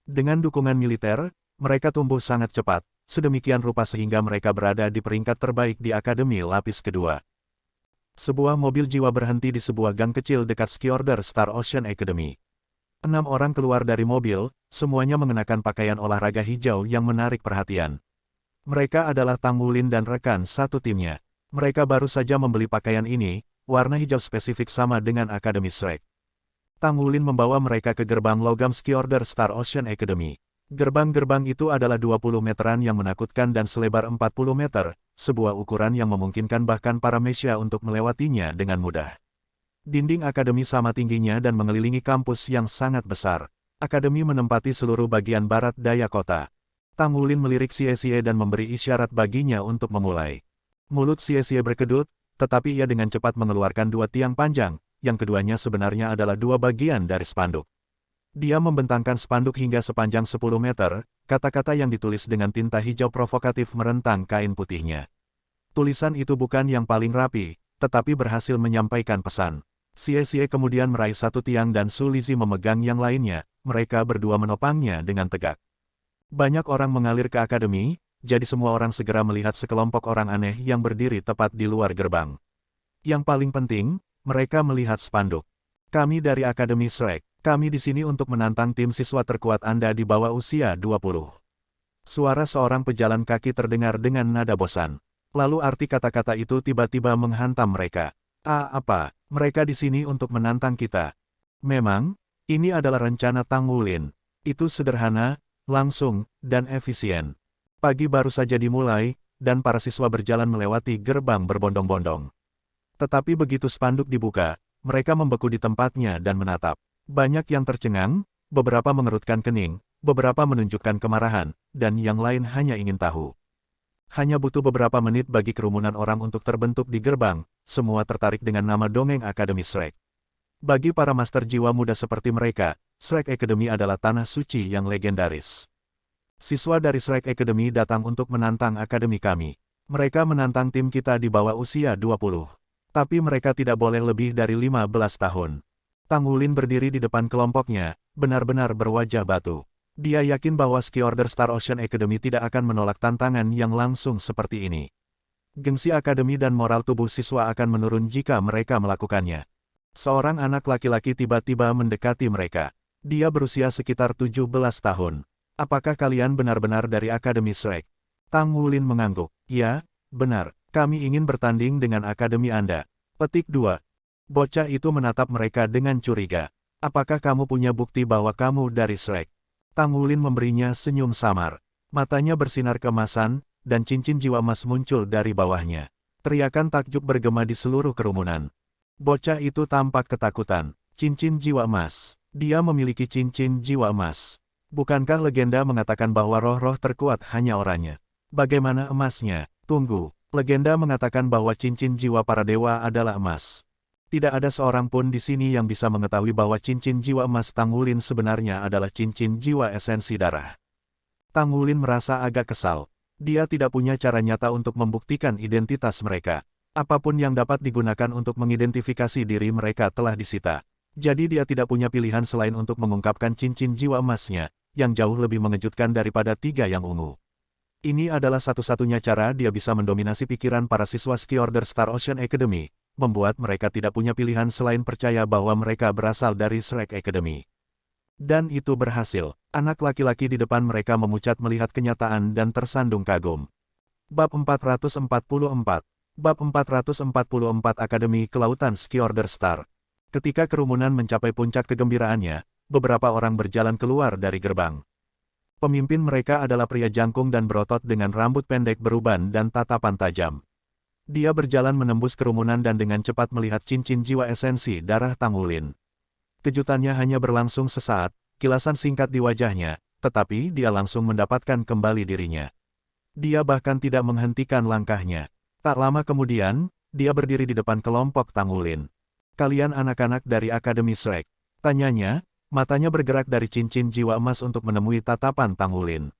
Dengan dukungan militer, mereka tumbuh sangat cepat, sedemikian rupa sehingga mereka berada di peringkat terbaik di akademi lapis kedua. Sebuah mobil jiwa berhenti di sebuah gang kecil dekat Ski Order Star Ocean Academy. 6 orang keluar dari mobil, semuanya mengenakan pakaian olahraga hijau yang menarik perhatian. Mereka adalah Tang Wulin dan rekan satu timnya. Mereka baru saja membeli pakaian ini, warna hijau spesifik sama dengan Akademi Shrek. Tang Wulin membawa mereka ke gerbang logam Ski Order Star Ocean Academy. Gerbang-gerbang itu adalah 20 meteran yang menakutkan dan selebar 40 meter, sebuah ukuran yang memungkinkan bahkan para Mesya untuk melewatinya dengan mudah. Dinding akademi sama tingginya dan mengelilingi kampus yang sangat besar. Akademi menempati seluruh bagian barat daya kota. Tang Wulin melirik Xie dan memberi isyarat baginya untuk memulai. Mulut Xie berkedut, tetapi ia dengan cepat mengeluarkan 2 tiang panjang, yang keduanya sebenarnya adalah 2 bagian dari spanduk. Dia membentangkan spanduk hingga sepanjang 10 meter, kata-kata yang ditulis dengan tinta hijau provokatif merentang kain putihnya. Tulisan itu bukan yang paling rapi, tetapi berhasil menyampaikan pesan. Xie kemudian meraih 1 tiang dan Su Lizi memegang yang lainnya, mereka berdua menopangnya dengan tegak. Banyak orang mengalir ke akademi, jadi semua orang segera melihat sekelompok orang aneh yang berdiri tepat di luar gerbang. Yang paling penting, mereka melihat spanduk. Kami dari Akademi Shrek. Kami di sini untuk menantang tim siswa terkuat Anda di bawah usia 20. Suara seorang pejalan kaki terdengar dengan nada bosan. Lalu arti kata-kata itu tiba-tiba menghantam mereka. Apa? Mereka di sini untuk menantang kita. Memang, ini adalah rencana Tang Wulin. Itu sederhana, langsung, dan efisien. Pagi baru saja dimulai, dan para siswa berjalan melewati gerbang berbondong-bondong. Tetapi begitu spanduk dibuka, mereka membeku di tempatnya dan menatap. Banyak yang tercengang, beberapa mengerutkan kening, beberapa menunjukkan kemarahan, dan yang lain hanya ingin tahu. Hanya butuh beberapa menit bagi kerumunan orang untuk terbentuk di gerbang, semua tertarik dengan nama dongeng Akademi Shrek. Bagi para master jiwa muda seperti mereka, Shrek Academy adalah tanah suci yang legendaris. Siswa dari Shrek Academy datang untuk menantang akademi kami. Mereka menantang tim kita di bawah usia 20. Tapi mereka tidak boleh lebih dari 15 tahun. Tang Wulin berdiri di depan kelompoknya, benar-benar berwajah batu. Dia yakin bahwa Ski Order Star Ocean Academy tidak akan menolak tantangan yang langsung seperti ini. Gengsi akademi dan moral tubuh siswa akan menurun jika mereka melakukannya. Seorang anak laki-laki tiba-tiba mendekati mereka. Dia berusia sekitar 17 tahun. Apakah kalian benar-benar dari Akademi Shrek? Tang Wulin mengangguk. Ya, benar. Kami ingin bertanding dengan akademi Anda. Petik 2. Bocah itu menatap mereka dengan curiga. Apakah kamu punya bukti bahwa kamu dari Shrek? Tang Wulin memberinya senyum samar. Matanya bersinar keemasan, dan cincin jiwa emas muncul dari bawahnya. Teriakan takjub bergema di seluruh kerumunan. Bocah itu tampak ketakutan. Cincin jiwa emas. Dia memiliki cincin jiwa emas. Bukankah legenda mengatakan bahwa roh-roh terkuat hanya orangnya? Bagaimana emasnya? Tunggu. Legenda mengatakan bahwa cincin jiwa para dewa adalah emas. Tidak ada seorang pun di sini yang bisa mengetahui bahwa cincin jiwa emas Tang Wulin sebenarnya adalah cincin jiwa esensi darah. Tang Wulin merasa agak kesal. Dia tidak punya cara nyata untuk membuktikan identitas mereka. Apapun yang dapat digunakan untuk mengidentifikasi diri mereka telah disita. Jadi dia tidak punya pilihan selain untuk mengungkapkan cincin jiwa emasnya, yang jauh lebih mengejutkan daripada 3 yang ungu. Ini adalah satu-satunya cara dia bisa mendominasi pikiran para siswa Ski Order Star Ocean Academy, membuat mereka tidak punya pilihan selain percaya bahwa mereka berasal dari Shrek Academy. Dan itu berhasil. Anak laki-laki di depan mereka memucat melihat kenyataan dan tersandung kagum. Bab 444. Bab 444 Akademi Kelautan Ski Order Star. Ketika kerumunan mencapai puncak kegembiraannya, beberapa orang berjalan keluar dari gerbang. Pemimpin mereka adalah pria jangkung dan berotot dengan rambut pendek beruban dan tatapan tajam. Dia berjalan menembus kerumunan dan dengan cepat melihat cincin jiwa esensi darah Tang Wulin. Kejutannya hanya berlangsung sesaat, kilasan singkat di wajahnya, tetapi dia langsung mendapatkan kembali dirinya. Dia bahkan tidak menghentikan langkahnya. Tak lama kemudian, dia berdiri di depan kelompok Tang Wulin. Kalian anak-anak dari Akademi Shrek? Tanyanya. Matanya bergerak dari cincin jiwa emas untuk menemui tatapan Tang Wulin.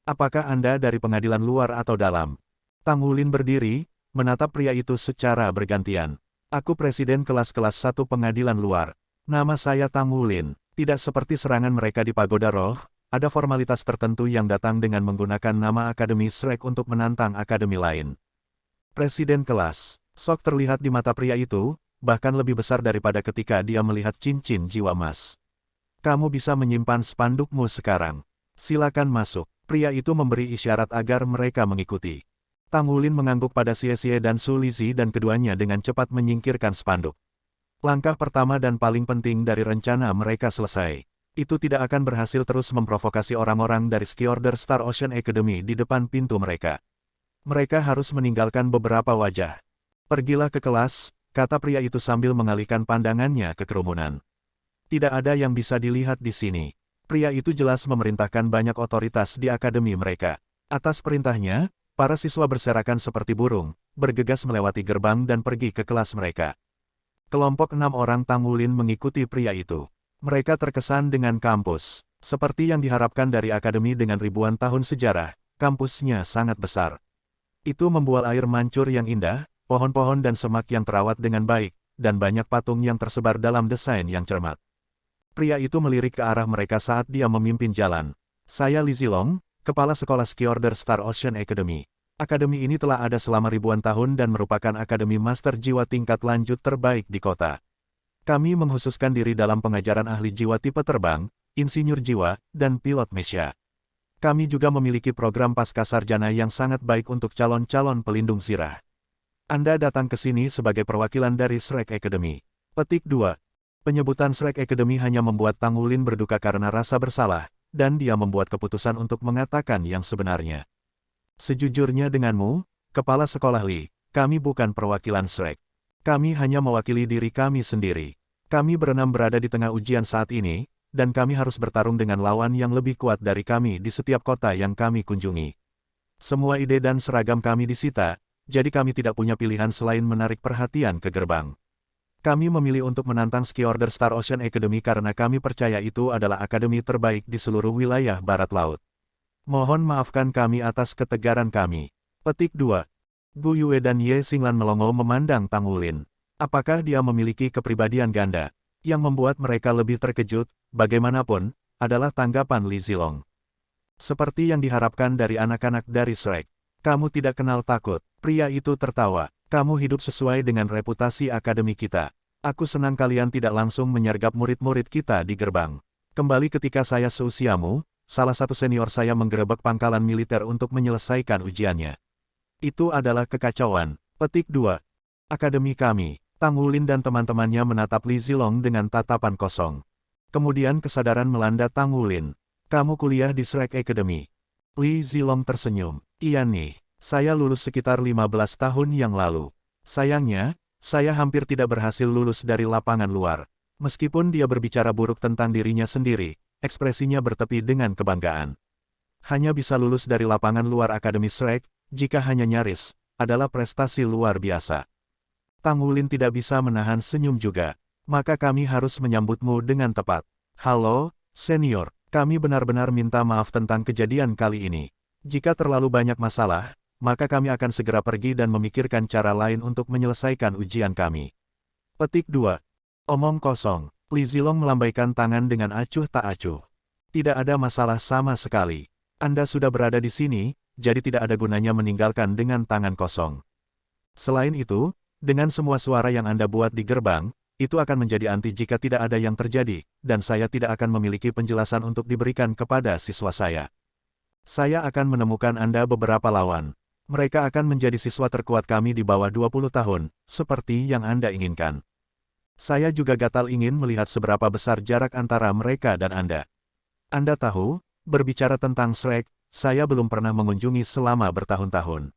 Apakah Anda dari pengadilan luar atau dalam? Tang Wulin berdiri, menatap pria itu secara bergantian. Aku presiden kelas-kelas 1 pengadilan luar. Nama saya Tang Wulin. Tidak seperti serangan mereka di Pagoda Roh, ada formalitas tertentu yang datang dengan menggunakan nama Akademi Shrek untuk menantang akademi lain. Presiden kelas. Sok terlihat di mata pria itu, bahkan lebih besar daripada ketika dia melihat cincin jiwa emas. Kamu bisa menyimpan spandukmu sekarang. Silakan masuk. Pria itu memberi isyarat agar mereka mengikuti. Tang Wulin mengangguk pada Xie dan Su Lizhi dan keduanya dengan cepat menyingkirkan spanduk. Langkah pertama dan paling penting dari rencana mereka selesai. Itu tidak akan berhasil terus memprovokasi orang-orang dari Ski Order Star Ocean Academy di depan pintu mereka. Mereka harus meninggalkan beberapa wajah. Pergilah ke kelas, kata pria itu sambil mengalihkan pandangannya ke kerumunan. Tidak ada yang bisa dilihat di sini. Pria itu jelas memerintahkan banyak otoritas di akademi mereka. Atas perintahnya, para siswa berserakan seperti burung, bergegas melewati gerbang dan pergi ke kelas mereka. Kelompok 6 orang Tang Wulin mengikuti pria itu. Mereka terkesan dengan kampus. Seperti yang diharapkan dari akademi dengan ribuan tahun sejarah, kampusnya sangat besar. Itu membuat air mancur yang indah, pohon-pohon dan semak yang terawat dengan baik, dan banyak patung yang tersebar dalam desain yang cermat. Pria itu melirik ke arah mereka saat dia memimpin jalan. Saya Li Zilong, Kepala Sekolah Ski Order Star Ocean Academy. Akademi ini telah ada selama ribuan tahun dan merupakan akademi master jiwa tingkat lanjut terbaik di kota. Kami menghususkan diri dalam pengajaran ahli jiwa tipe terbang, insinyur jiwa, dan pilot Mesya. Kami juga memiliki program pascasarjana yang sangat baik untuk calon-calon pelindung zirah. Anda datang ke sini sebagai perwakilan dari Shrek Academy. Petik 2. Penyebutan Shrek Academy hanya membuat Tang Wulin berduka karena rasa bersalah, dan dia membuat keputusan untuk mengatakan yang sebenarnya. Sejujurnya denganmu, Kepala Sekolah Li, kami bukan perwakilan Shrek. Kami hanya mewakili diri kami sendiri. Kami berenam berada di tengah ujian saat ini, dan kami harus bertarung dengan lawan yang lebih kuat dari kami di setiap kota yang kami kunjungi. Semua ide dan seragam kami disita, jadi kami tidak punya pilihan selain menarik perhatian ke gerbang. Kami memilih untuk menantang Ski Order Star Ocean Academy karena kami percaya itu adalah akademi terbaik di seluruh wilayah Barat Laut. Mohon maafkan kami atas ketegaran kami. Petik 2. Gu Yue dan Ye Xinglan melongo memandang Tang Wulin. Apakah dia memiliki kepribadian ganda? Yang membuat mereka lebih terkejut, bagaimanapun, adalah tanggapan Li Zilong. Seperti yang diharapkan dari anak-anak dari Shrek. Kamu tidak kenal takut. Pria itu tertawa. Kamu hidup sesuai dengan reputasi akademi kita. Aku senang kalian tidak langsung menyergap murid-murid kita di gerbang. Kembali ketika saya seusiamu, salah satu senior saya menggerebek pangkalan militer untuk menyelesaikan ujiannya. Itu adalah kekacauan. Petik 2. Akademi kami. Tang Wulin dan teman-temannya menatap Li Zilong dengan tatapan kosong. Kemudian kesadaran melanda Tang Wulin. Kamu kuliah di Shrek Academy. Li Zilong tersenyum. Iya nih, saya lulus sekitar 15 tahun yang lalu. Sayangnya, saya hampir tidak berhasil lulus dari lapangan luar. Meskipun dia berbicara buruk tentang dirinya sendiri, ekspresinya bertepi dengan kebanggaan. Hanya bisa lulus dari lapangan luar Akademi Shrek, jika hanya nyaris, adalah prestasi luar biasa. Tang Wulin tidak bisa menahan senyum juga. Maka kami harus menyambutmu dengan tepat. Halo, senior, kami benar-benar minta maaf tentang kejadian kali ini. Jika terlalu banyak masalah, maka kami akan segera pergi dan memikirkan cara lain untuk menyelesaikan ujian kami. Petik 2. Omong kosong. Li Zilong melambaikan tangan dengan acuh tak acuh. Tidak ada masalah sama sekali. Anda sudah berada di sini, jadi tidak ada gunanya meninggalkan dengan tangan kosong. Selain itu, dengan semua suara yang Anda buat di gerbang, itu akan menjadi anti jika tidak ada yang terjadi, dan saya tidak akan memiliki penjelasan untuk diberikan kepada siswa saya. Saya akan menemukan Anda beberapa lawan. Mereka akan menjadi siswa terkuat kami di bawah 20 tahun, seperti yang Anda inginkan. Saya juga gatal ingin melihat seberapa besar jarak antara mereka dan Anda. Anda tahu, berbicara tentang Shrek, saya belum pernah mengunjungi selama bertahun-tahun.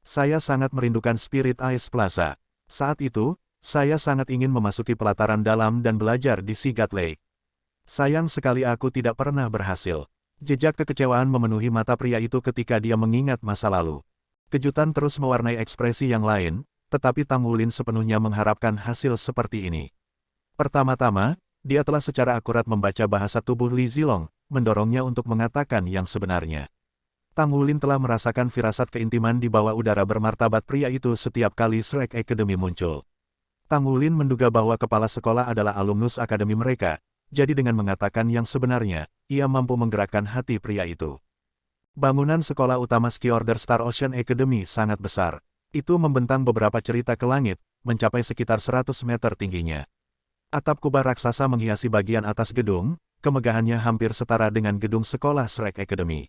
Saya sangat merindukan Spirit Ice Plaza. Saat itu, saya sangat ingin memasuki pelataran dalam dan belajar di Sigat Lake. Sayang sekali aku tidak pernah berhasil. Jejak kekecewaan memenuhi mata pria itu ketika dia mengingat masa lalu. Kejutan terus mewarnai ekspresi yang lain, tetapi Tang Wulin sepenuhnya mengharapkan hasil seperti ini. Pertama-tama, dia telah secara akurat membaca bahasa tubuh Li Zilong, mendorongnya untuk mengatakan yang sebenarnya. Tang Wulin telah merasakan firasat keintiman di bawah udara bermartabat pria itu setiap kali Shrek Academy muncul. Tang Wulin menduga bahwa kepala sekolah adalah alumnus akademi mereka, jadi dengan mengatakan yang sebenarnya, ia mampu menggerakkan hati pria itu. Bangunan sekolah utama Ski Order Star Ocean Academy sangat besar. Itu membentang beberapa cerita ke langit, mencapai sekitar 100 meter tingginya. Atap kubah raksasa menghiasi bagian atas gedung, kemegahannya hampir setara dengan gedung sekolah Shrek Academy.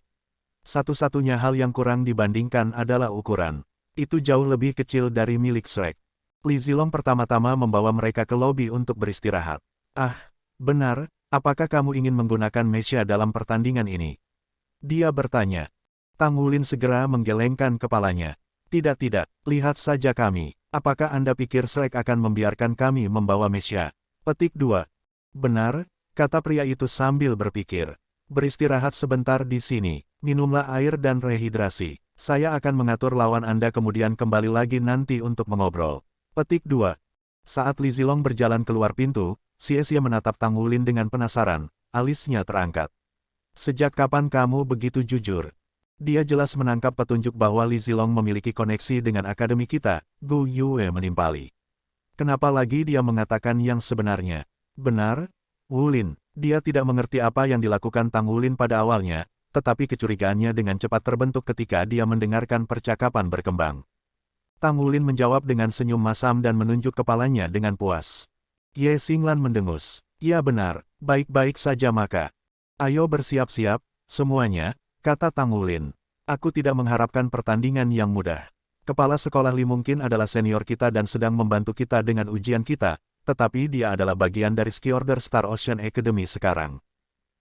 Satu-satunya hal yang kurang dibandingkan adalah ukuran. Itu jauh lebih kecil dari milik Shrek. Li Zilong pertama-tama membawa mereka ke lobi untuk beristirahat. Ah, benar, apakah kamu ingin menggunakan Mesya dalam pertandingan ini? Dia bertanya. Tang Wulin segera menggelengkan kepalanya. Tidak, lihat saja kami. Apakah Anda pikir Shrek akan membiarkan kami membawa Mesya? Petik 2. Benar, kata pria itu sambil berpikir. Beristirahat sebentar di sini, minumlah air dan rehidrasi. Saya akan mengatur lawan Anda kemudian kembali lagi nanti untuk mengobrol. Petik 2. Saat Li Zilong berjalan keluar pintu, Xie menatap Tang Wulin dengan penasaran, alisnya terangkat. Sejak kapan kamu begitu jujur? Dia jelas menangkap petunjuk bahwa Li Zilong memiliki koneksi dengan akademi kita, Gu Yue menimpali. Kenapa lagi dia mengatakan yang sebenarnya? Benar, Wulin. Dia tidak mengerti apa yang dilakukan Tang Wulin pada awalnya, tetapi kecurigaannya dengan cepat terbentuk ketika dia mendengarkan percakapan berkembang. Tang Wulin menjawab dengan senyum masam dan menunjuk kepalanya dengan puas. Ye Xinglan mendengus. Ya benar, baik-baik saja maka. Ayo bersiap-siap, semuanya, kata Tang Wulin. Aku tidak mengharapkan pertandingan yang mudah. Kepala sekolah Li mungkin adalah senior kita dan sedang membantu kita dengan ujian kita, tetapi dia adalah bagian dari Ski Order Star Ocean Academy sekarang.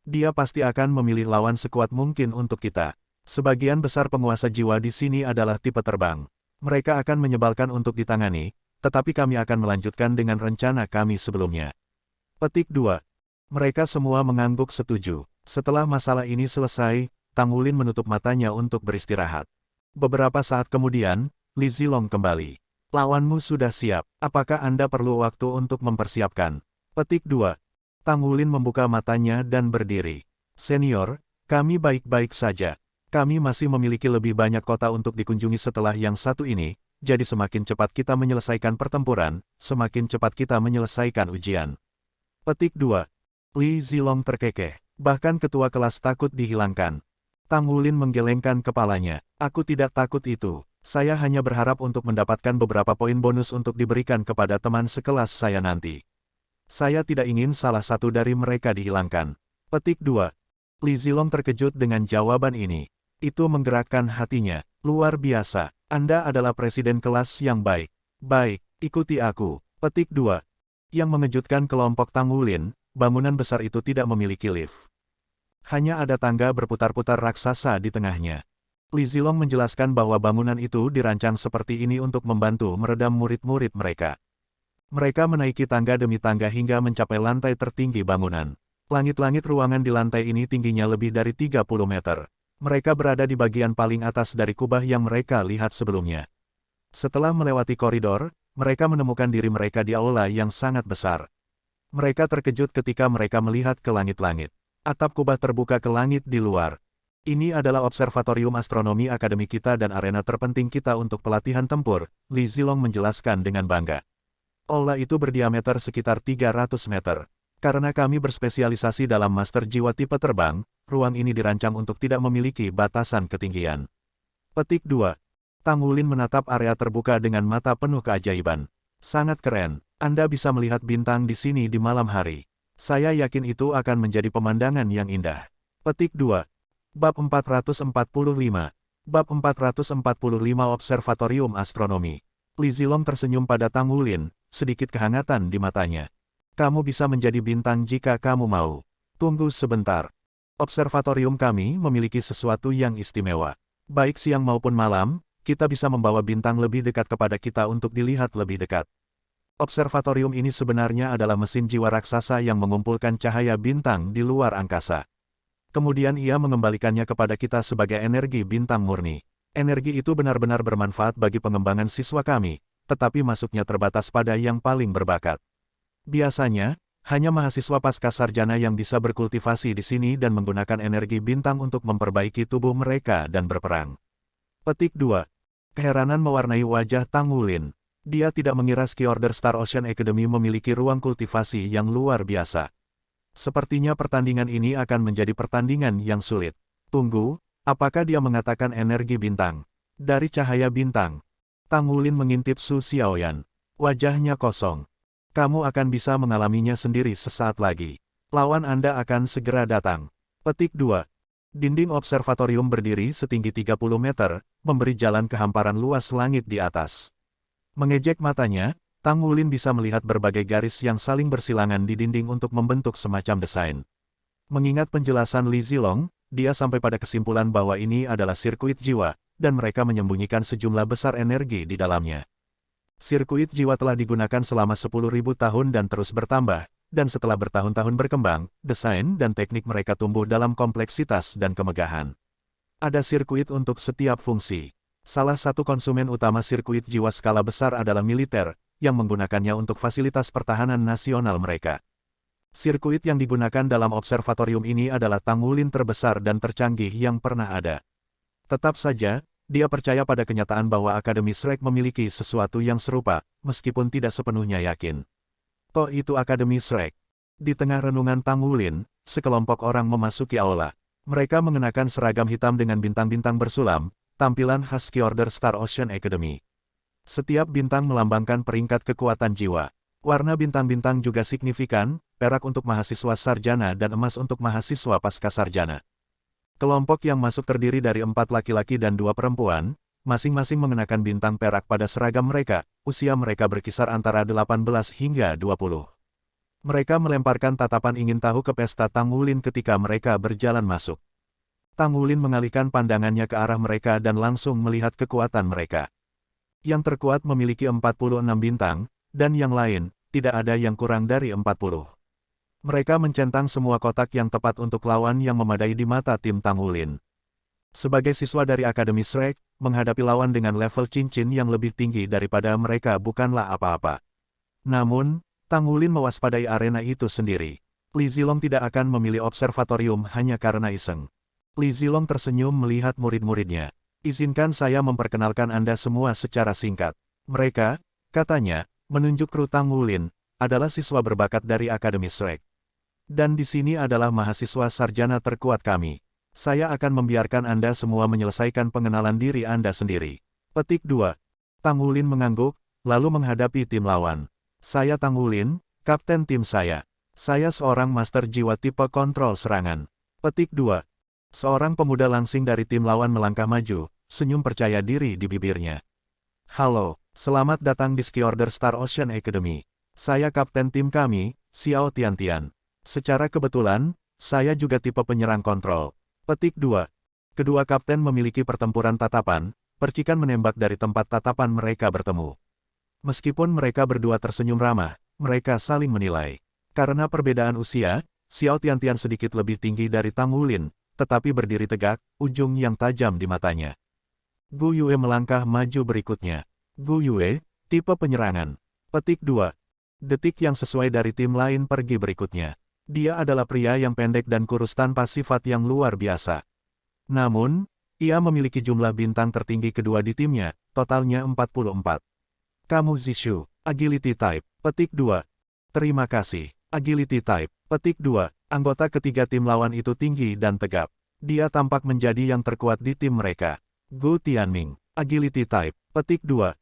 Dia pasti akan memilih lawan sekuat mungkin untuk kita. Sebagian besar penguasa jiwa di sini adalah tipe terbang. Mereka akan menyebalkan untuk ditangani, tetapi kami akan melanjutkan dengan rencana kami sebelumnya. Petik 2. Mereka semua mengangguk setuju. Setelah masalah ini selesai, Tang Wulin menutup matanya untuk beristirahat. Beberapa saat kemudian, Li Zilong kembali. Lawanmu sudah siap. Apakah Anda perlu waktu untuk mempersiapkan? Petik 2. Tang Wulin membuka matanya dan berdiri. Senior, kami baik-baik saja. Kami masih memiliki lebih banyak kota untuk dikunjungi setelah yang satu ini, jadi semakin cepat kita menyelesaikan pertempuran, semakin cepat kita menyelesaikan ujian. Petik 2. Li Zilong terkekeh. Bahkan ketua kelas takut dihilangkan. Tang Wulin menggelengkan kepalanya. Aku tidak takut itu. Saya hanya berharap untuk mendapatkan beberapa poin bonus untuk diberikan kepada teman sekelas saya nanti. Saya tidak ingin salah satu dari mereka dihilangkan. Petik 2. Li Zilong terkejut dengan jawaban ini. Itu menggerakkan hatinya. Luar biasa. Anda adalah presiden kelas yang baik. Baik, ikuti aku. Petik 2. Yang mengejutkan kelompok Tang Wulin, bangunan besar itu tidak memiliki lift. Hanya ada tangga berputar-putar raksasa di tengahnya. Li Zilong menjelaskan bahwa bangunan itu dirancang seperti ini untuk membantu meredam murid-murid mereka. Mereka menaiki tangga demi tangga hingga mencapai lantai tertinggi bangunan. Langit-langit ruangan di lantai ini tingginya lebih dari 30 meter. Mereka berada di bagian paling atas dari kubah yang mereka lihat sebelumnya. Setelah melewati koridor, mereka menemukan diri mereka di aula yang sangat besar. Mereka terkejut ketika mereka melihat ke langit-langit. Atap kubah terbuka ke langit di luar. Ini adalah observatorium astronomi akademi kita dan arena terpenting kita untuk pelatihan tempur, Li Zilong menjelaskan dengan bangga. Aula itu berdiameter sekitar 300 meter. Karena kami berspesialisasi dalam master jiwa tipe terbang, ruang ini dirancang untuk tidak memiliki batasan ketinggian. Petik 2. Tang Wulin menatap area terbuka dengan mata penuh keajaiban. Sangat keren, Anda bisa melihat bintang di sini di malam hari. Saya yakin itu akan menjadi pemandangan yang indah. Petik 2. Bab 445. Bab 445 Observatorium Astronomi. Li Zilong tersenyum pada Tang Wulin, sedikit kehangatan di matanya. Kamu bisa menjadi bintang jika kamu mau. Tunggu sebentar. Observatorium kami memiliki sesuatu yang istimewa. Baik siang maupun malam, kita bisa membawa bintang lebih dekat kepada kita untuk dilihat lebih dekat. Observatorium ini sebenarnya adalah mesin jiwa raksasa yang mengumpulkan cahaya bintang di luar angkasa. Kemudian ia mengembalikannya kepada kita sebagai energi bintang murni. Energi itu benar-benar bermanfaat bagi pengembangan siswa kami, tetapi masuknya terbatas pada yang paling berbakat. Biasanya, hanya mahasiswa pasca sarjana yang bisa berkultivasi di sini dan menggunakan energi bintang untuk memperbaiki tubuh mereka dan berperang. Petik 2. Keheranan mewarnai wajah Tang Wulin. Dia tidak mengira Ski Order Star Ocean Academy memiliki ruang kultivasi yang luar biasa. Sepertinya pertandingan ini akan menjadi pertandingan yang sulit. Tunggu, apakah dia mengatakan energi bintang? Dari cahaya bintang. Tang Wulin mengintip Su Xiaoyan. Wajahnya kosong. Kamu akan bisa mengalaminya sendiri sesaat lagi. Lawan Anda akan segera datang. Petik 2. Dinding observatorium berdiri setinggi 30 meter, memberi jalan ke hamparan luas langit di atas. Mengejek matanya, Tang Wulin bisa melihat berbagai garis yang saling bersilangan di dinding untuk membentuk semacam desain. Mengingat penjelasan Li Zilong, dia sampai pada kesimpulan bahwa ini adalah sirkuit jiwa, dan mereka menyembunyikan sejumlah besar energi di dalamnya. Sirkuit jiwa telah digunakan selama 10.000 tahun dan terus bertambah, dan setelah bertahun-tahun berkembang, desain dan teknik mereka tumbuh dalam kompleksitas dan kemegahan. Ada sirkuit untuk setiap fungsi. Salah satu konsumen utama sirkuit jiwa skala besar adalah militer, yang menggunakannya untuk fasilitas pertahanan nasional mereka. Sirkuit yang digunakan dalam observatorium ini adalah Tang Wulin terbesar dan tercanggih yang pernah ada. Tetap saja, dia percaya pada kenyataan bahwa Akademi Shrek memiliki sesuatu yang serupa, meskipun tidak sepenuhnya yakin. Toh itu Akademi Shrek. Di tengah renungan Tang Wulin, sekelompok orang memasuki aula. Mereka mengenakan seragam hitam dengan bintang-bintang bersulam, tampilan khas Ski Order Star Ocean Academy. Setiap bintang melambangkan peringkat kekuatan jiwa. Warna bintang-bintang juga signifikan, perak untuk mahasiswa sarjana dan emas untuk mahasiswa pascasarjana. Kelompok yang masuk terdiri dari 4 laki-laki dan 2 perempuan, masing-masing mengenakan bintang perak pada seragam mereka, usia mereka berkisar antara 18 hingga 20. Mereka melemparkan tatapan ingin tahu ke pesta Tang Wulin ketika mereka berjalan masuk. Tang Wulin mengalihkan pandangannya ke arah mereka dan langsung melihat kekuatan mereka. Yang terkuat memiliki 46 bintang, dan yang lain, tidak ada yang kurang dari 40. Mereka mencentang semua kotak yang tepat untuk lawan yang memadai di mata tim Tang Wulin. Sebagai siswa dari Akademi Shrek, menghadapi lawan dengan level cincin yang lebih tinggi daripada mereka bukanlah apa-apa. Namun, Tang Wulin mewaspadai arena itu sendiri. Li Zilong tidak akan memilih observatorium hanya karena iseng. Li Zilong tersenyum melihat murid-muridnya. Izinkan saya memperkenalkan Anda semua secara singkat. Mereka, katanya, menunjuk kru Tang Wulin, adalah siswa berbakat dari Akademi Shrek. Dan di sini adalah mahasiswa sarjana terkuat kami. Saya akan membiarkan Anda semua menyelesaikan pengenalan diri Anda sendiri. Petik 2. Tang Wulin mengangguk, lalu menghadapi tim lawan. Saya Tang Wulin, kapten tim saya. Saya seorang master jiwa tipe kontrol serangan. Petik 2. Seorang pemuda langsing dari tim lawan melangkah maju, senyum percaya diri di bibirnya. Halo, selamat datang di Ski Order Star Ocean Academy. Saya kapten tim kami, Xiao Tiantian. Secara kebetulan, saya juga tipe penyerang kontrol. Petik 2. Kedua kapten memiliki pertempuran tatapan, percikan menembak dari tempat tatapan mereka bertemu. Meskipun mereka berdua tersenyum ramah, mereka saling menilai. Karena perbedaan usia, Xiao Tiantian sedikit lebih tinggi dari Tang Wulin, tetapi berdiri tegak, ujung yang tajam di matanya. Gu Yue melangkah maju berikutnya. Gu Yue, tipe penyerangan. Petik 2. Detik yang sesuai dari tim lain pergi berikutnya. Dia adalah pria yang pendek dan kurus tanpa sifat yang luar biasa. Namun, ia memiliki jumlah bintang tertinggi kedua di timnya, totalnya 44. Kamu Zishu, Agility Type. Petik 2. Terima kasih. Agility Type. Petik 2. Anggota ketiga tim lawan itu tinggi dan tegap. Dia tampak menjadi yang terkuat di tim mereka. Gu Tianming, Agility Type. Petik 2.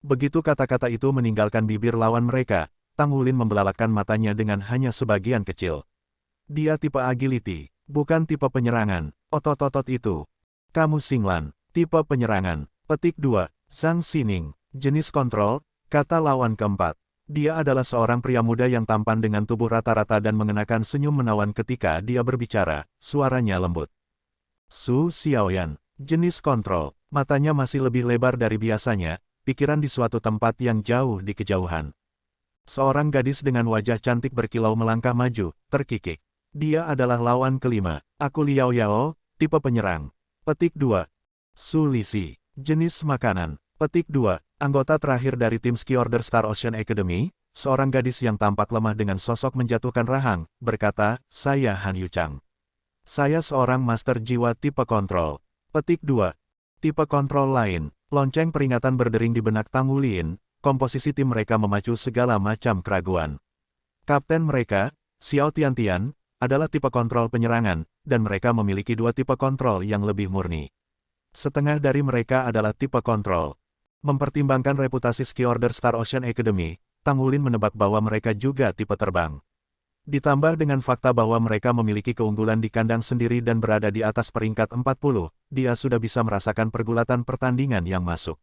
Begitu kata-kata itu meninggalkan bibir lawan mereka, Tang Wulin membelalakkan matanya dengan hanya sebagian kecil. Dia tipe Agility, bukan tipe penyerangan. Otot-otot itu. Kamu Xinglan, tipe penyerangan. Petik 2. Zhang Xining. Jenis kontrol, kata lawan keempat. Dia adalah seorang pria muda yang tampan dengan tubuh rata-rata dan mengenakan senyum menawan ketika dia berbicara, suaranya lembut. Su Xiaoyan, jenis kontrol, matanya masih lebih lebar dari biasanya, pikiran di suatu tempat yang jauh di kejauhan. Seorang gadis dengan wajah cantik berkilau melangkah maju, terkikik. Dia adalah lawan kelima. Aku Liao Yao, tipe penyerang. Petik 2. Su Lisi, jenis makanan. Petik 2. Anggota terakhir dari tim Ski Order Star Ocean Academy, seorang gadis yang tampak lemah dengan sosok menjatuhkan rahang, berkata, saya Han Yuchang. Saya seorang master jiwa tipe kontrol. Petik 2. Tipe kontrol lain. Lonceng peringatan berdering di benak Tang Wulin, komposisi tim mereka memacu segala macam keraguan. Kapten mereka, Xiao Tiantian, adalah tipe kontrol penyerangan, dan mereka memiliki 2 tipe kontrol yang lebih murni. Setengah dari mereka adalah tipe kontrol. Mempertimbangkan reputasi Ski Order Star Ocean Academy, Tang Wulin menebak bahwa mereka juga tipe terbang. Ditambah dengan fakta bahwa mereka memiliki keunggulan di kandang sendiri dan berada di atas peringkat 40, dia sudah bisa merasakan pergulatan pertandingan yang masuk.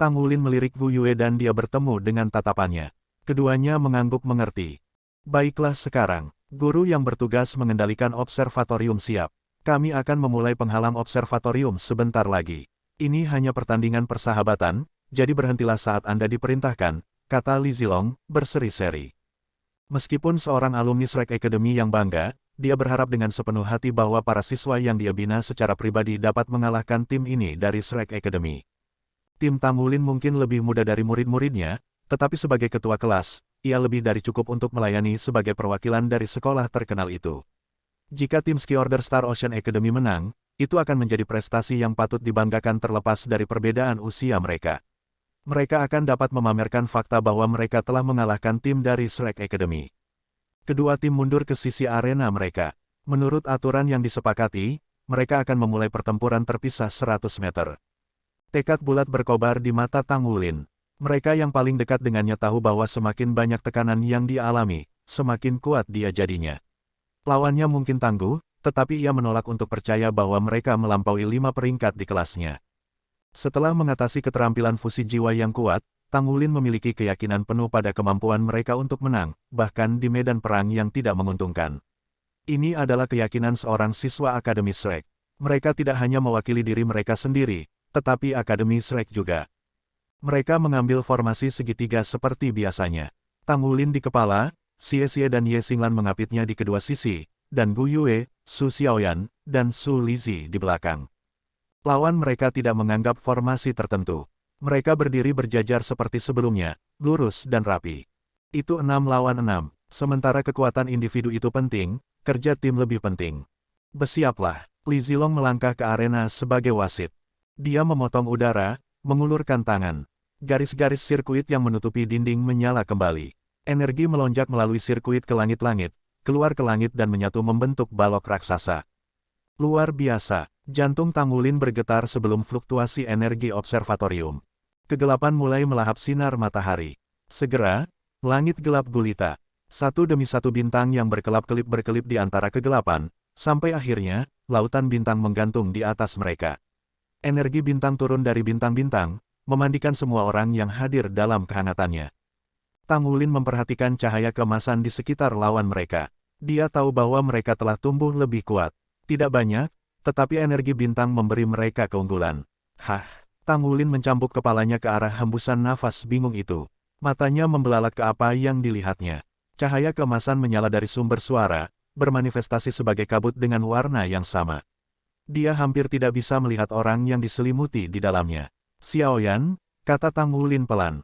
Tang Wulin melirik Gu Yue dan dia bertemu dengan tatapannya. Keduanya mengangguk mengerti. Baiklah sekarang, guru yang bertugas mengendalikan observatorium siap. Kami akan memulai penghalang observatorium sebentar lagi. Ini hanya pertandingan persahabatan, jadi berhentilah saat Anda diperintahkan, kata Li Zilong, berseri-seri. Meskipun seorang alumni Shrek Academy yang bangga, dia berharap dengan sepenuh hati bahwa para siswa yang dia bina secara pribadi dapat mengalahkan tim ini dari Shrek Academy. Tim Tang Wulin mungkin lebih muda dari murid-muridnya, tetapi sebagai ketua kelas, ia lebih dari cukup untuk melayani sebagai perwakilan dari sekolah terkenal itu. Jika tim Ski Order Star Ocean Academy menang, itu akan menjadi prestasi yang patut dibanggakan terlepas dari perbedaan usia mereka. Mereka akan dapat memamerkan fakta bahwa mereka telah mengalahkan tim dari Shrek Academy. Kedua tim mundur ke sisi arena mereka. Menurut aturan yang disepakati, mereka akan memulai pertempuran terpisah 100 meter. Tekad bulat berkobar di mata Tang Wulin. Mereka yang paling dekat dengannya tahu bahwa semakin banyak tekanan yang dia alami, semakin kuat dia jadinya. Lawannya mungkin tangguh, tetapi ia menolak untuk percaya bahwa mereka melampaui 5 peringkat di kelasnya. Setelah mengatasi keterampilan fusi jiwa yang kuat, Tang Wulin memiliki keyakinan penuh pada kemampuan mereka untuk menang, bahkan di medan perang yang tidak menguntungkan. Ini adalah keyakinan seorang siswa Akademi Shrek. Mereka tidak hanya mewakili diri mereka sendiri, tetapi Akademi Shrek juga. Mereka mengambil formasi segitiga seperti biasanya. Tang Wulin di kepala, Xie Xie dan Ye Xinglan mengapitnya di kedua sisi, dan Gu Yue, Su Xiaoyan, dan Su Lizi di belakang. Lawan mereka tidak menganggap formasi tertentu. Mereka berdiri berjajar seperti sebelumnya, lurus dan rapi. Itu 6 lawan 6, sementara kekuatan individu itu penting, kerja tim lebih penting. Bersiaplah, Li Zilong melangkah ke arena sebagai wasit. Dia memotong udara, mengulurkan tangan. Garis-garis sirkuit yang menutupi dinding menyala kembali. Energi melonjak melalui sirkuit ke langit-langit, keluar ke langit dan menyatu membentuk balok raksasa. Luar biasa, jantung Tang Wulin bergetar sebelum fluktuasi energi observatorium. Kegelapan mulai melahap sinar matahari. Segera, langit gelap gulita. Satu demi satu bintang yang berkelap-kelip di antara kegelapan, sampai akhirnya, lautan bintang menggantung di atas mereka. Energi bintang turun dari bintang-bintang, memandikan semua orang yang hadir dalam kehangatannya. Tang Wulin memperhatikan cahaya keemasan di sekitar lawan mereka. Dia tahu bahwa mereka telah tumbuh lebih kuat. Tidak banyak, tetapi energi bintang memberi mereka keunggulan. Hah! Tang Wulin mencambuk kepalanya ke arah hembusan nafas bingung itu. Matanya membelalak ke apa yang dilihatnya. Cahaya keemasan menyala dari sumber suara, bermanifestasi sebagai kabut dengan warna yang sama. Dia hampir tidak bisa melihat orang yang diselimuti di dalamnya. Xiaoyan, kata Tang Wulin pelan.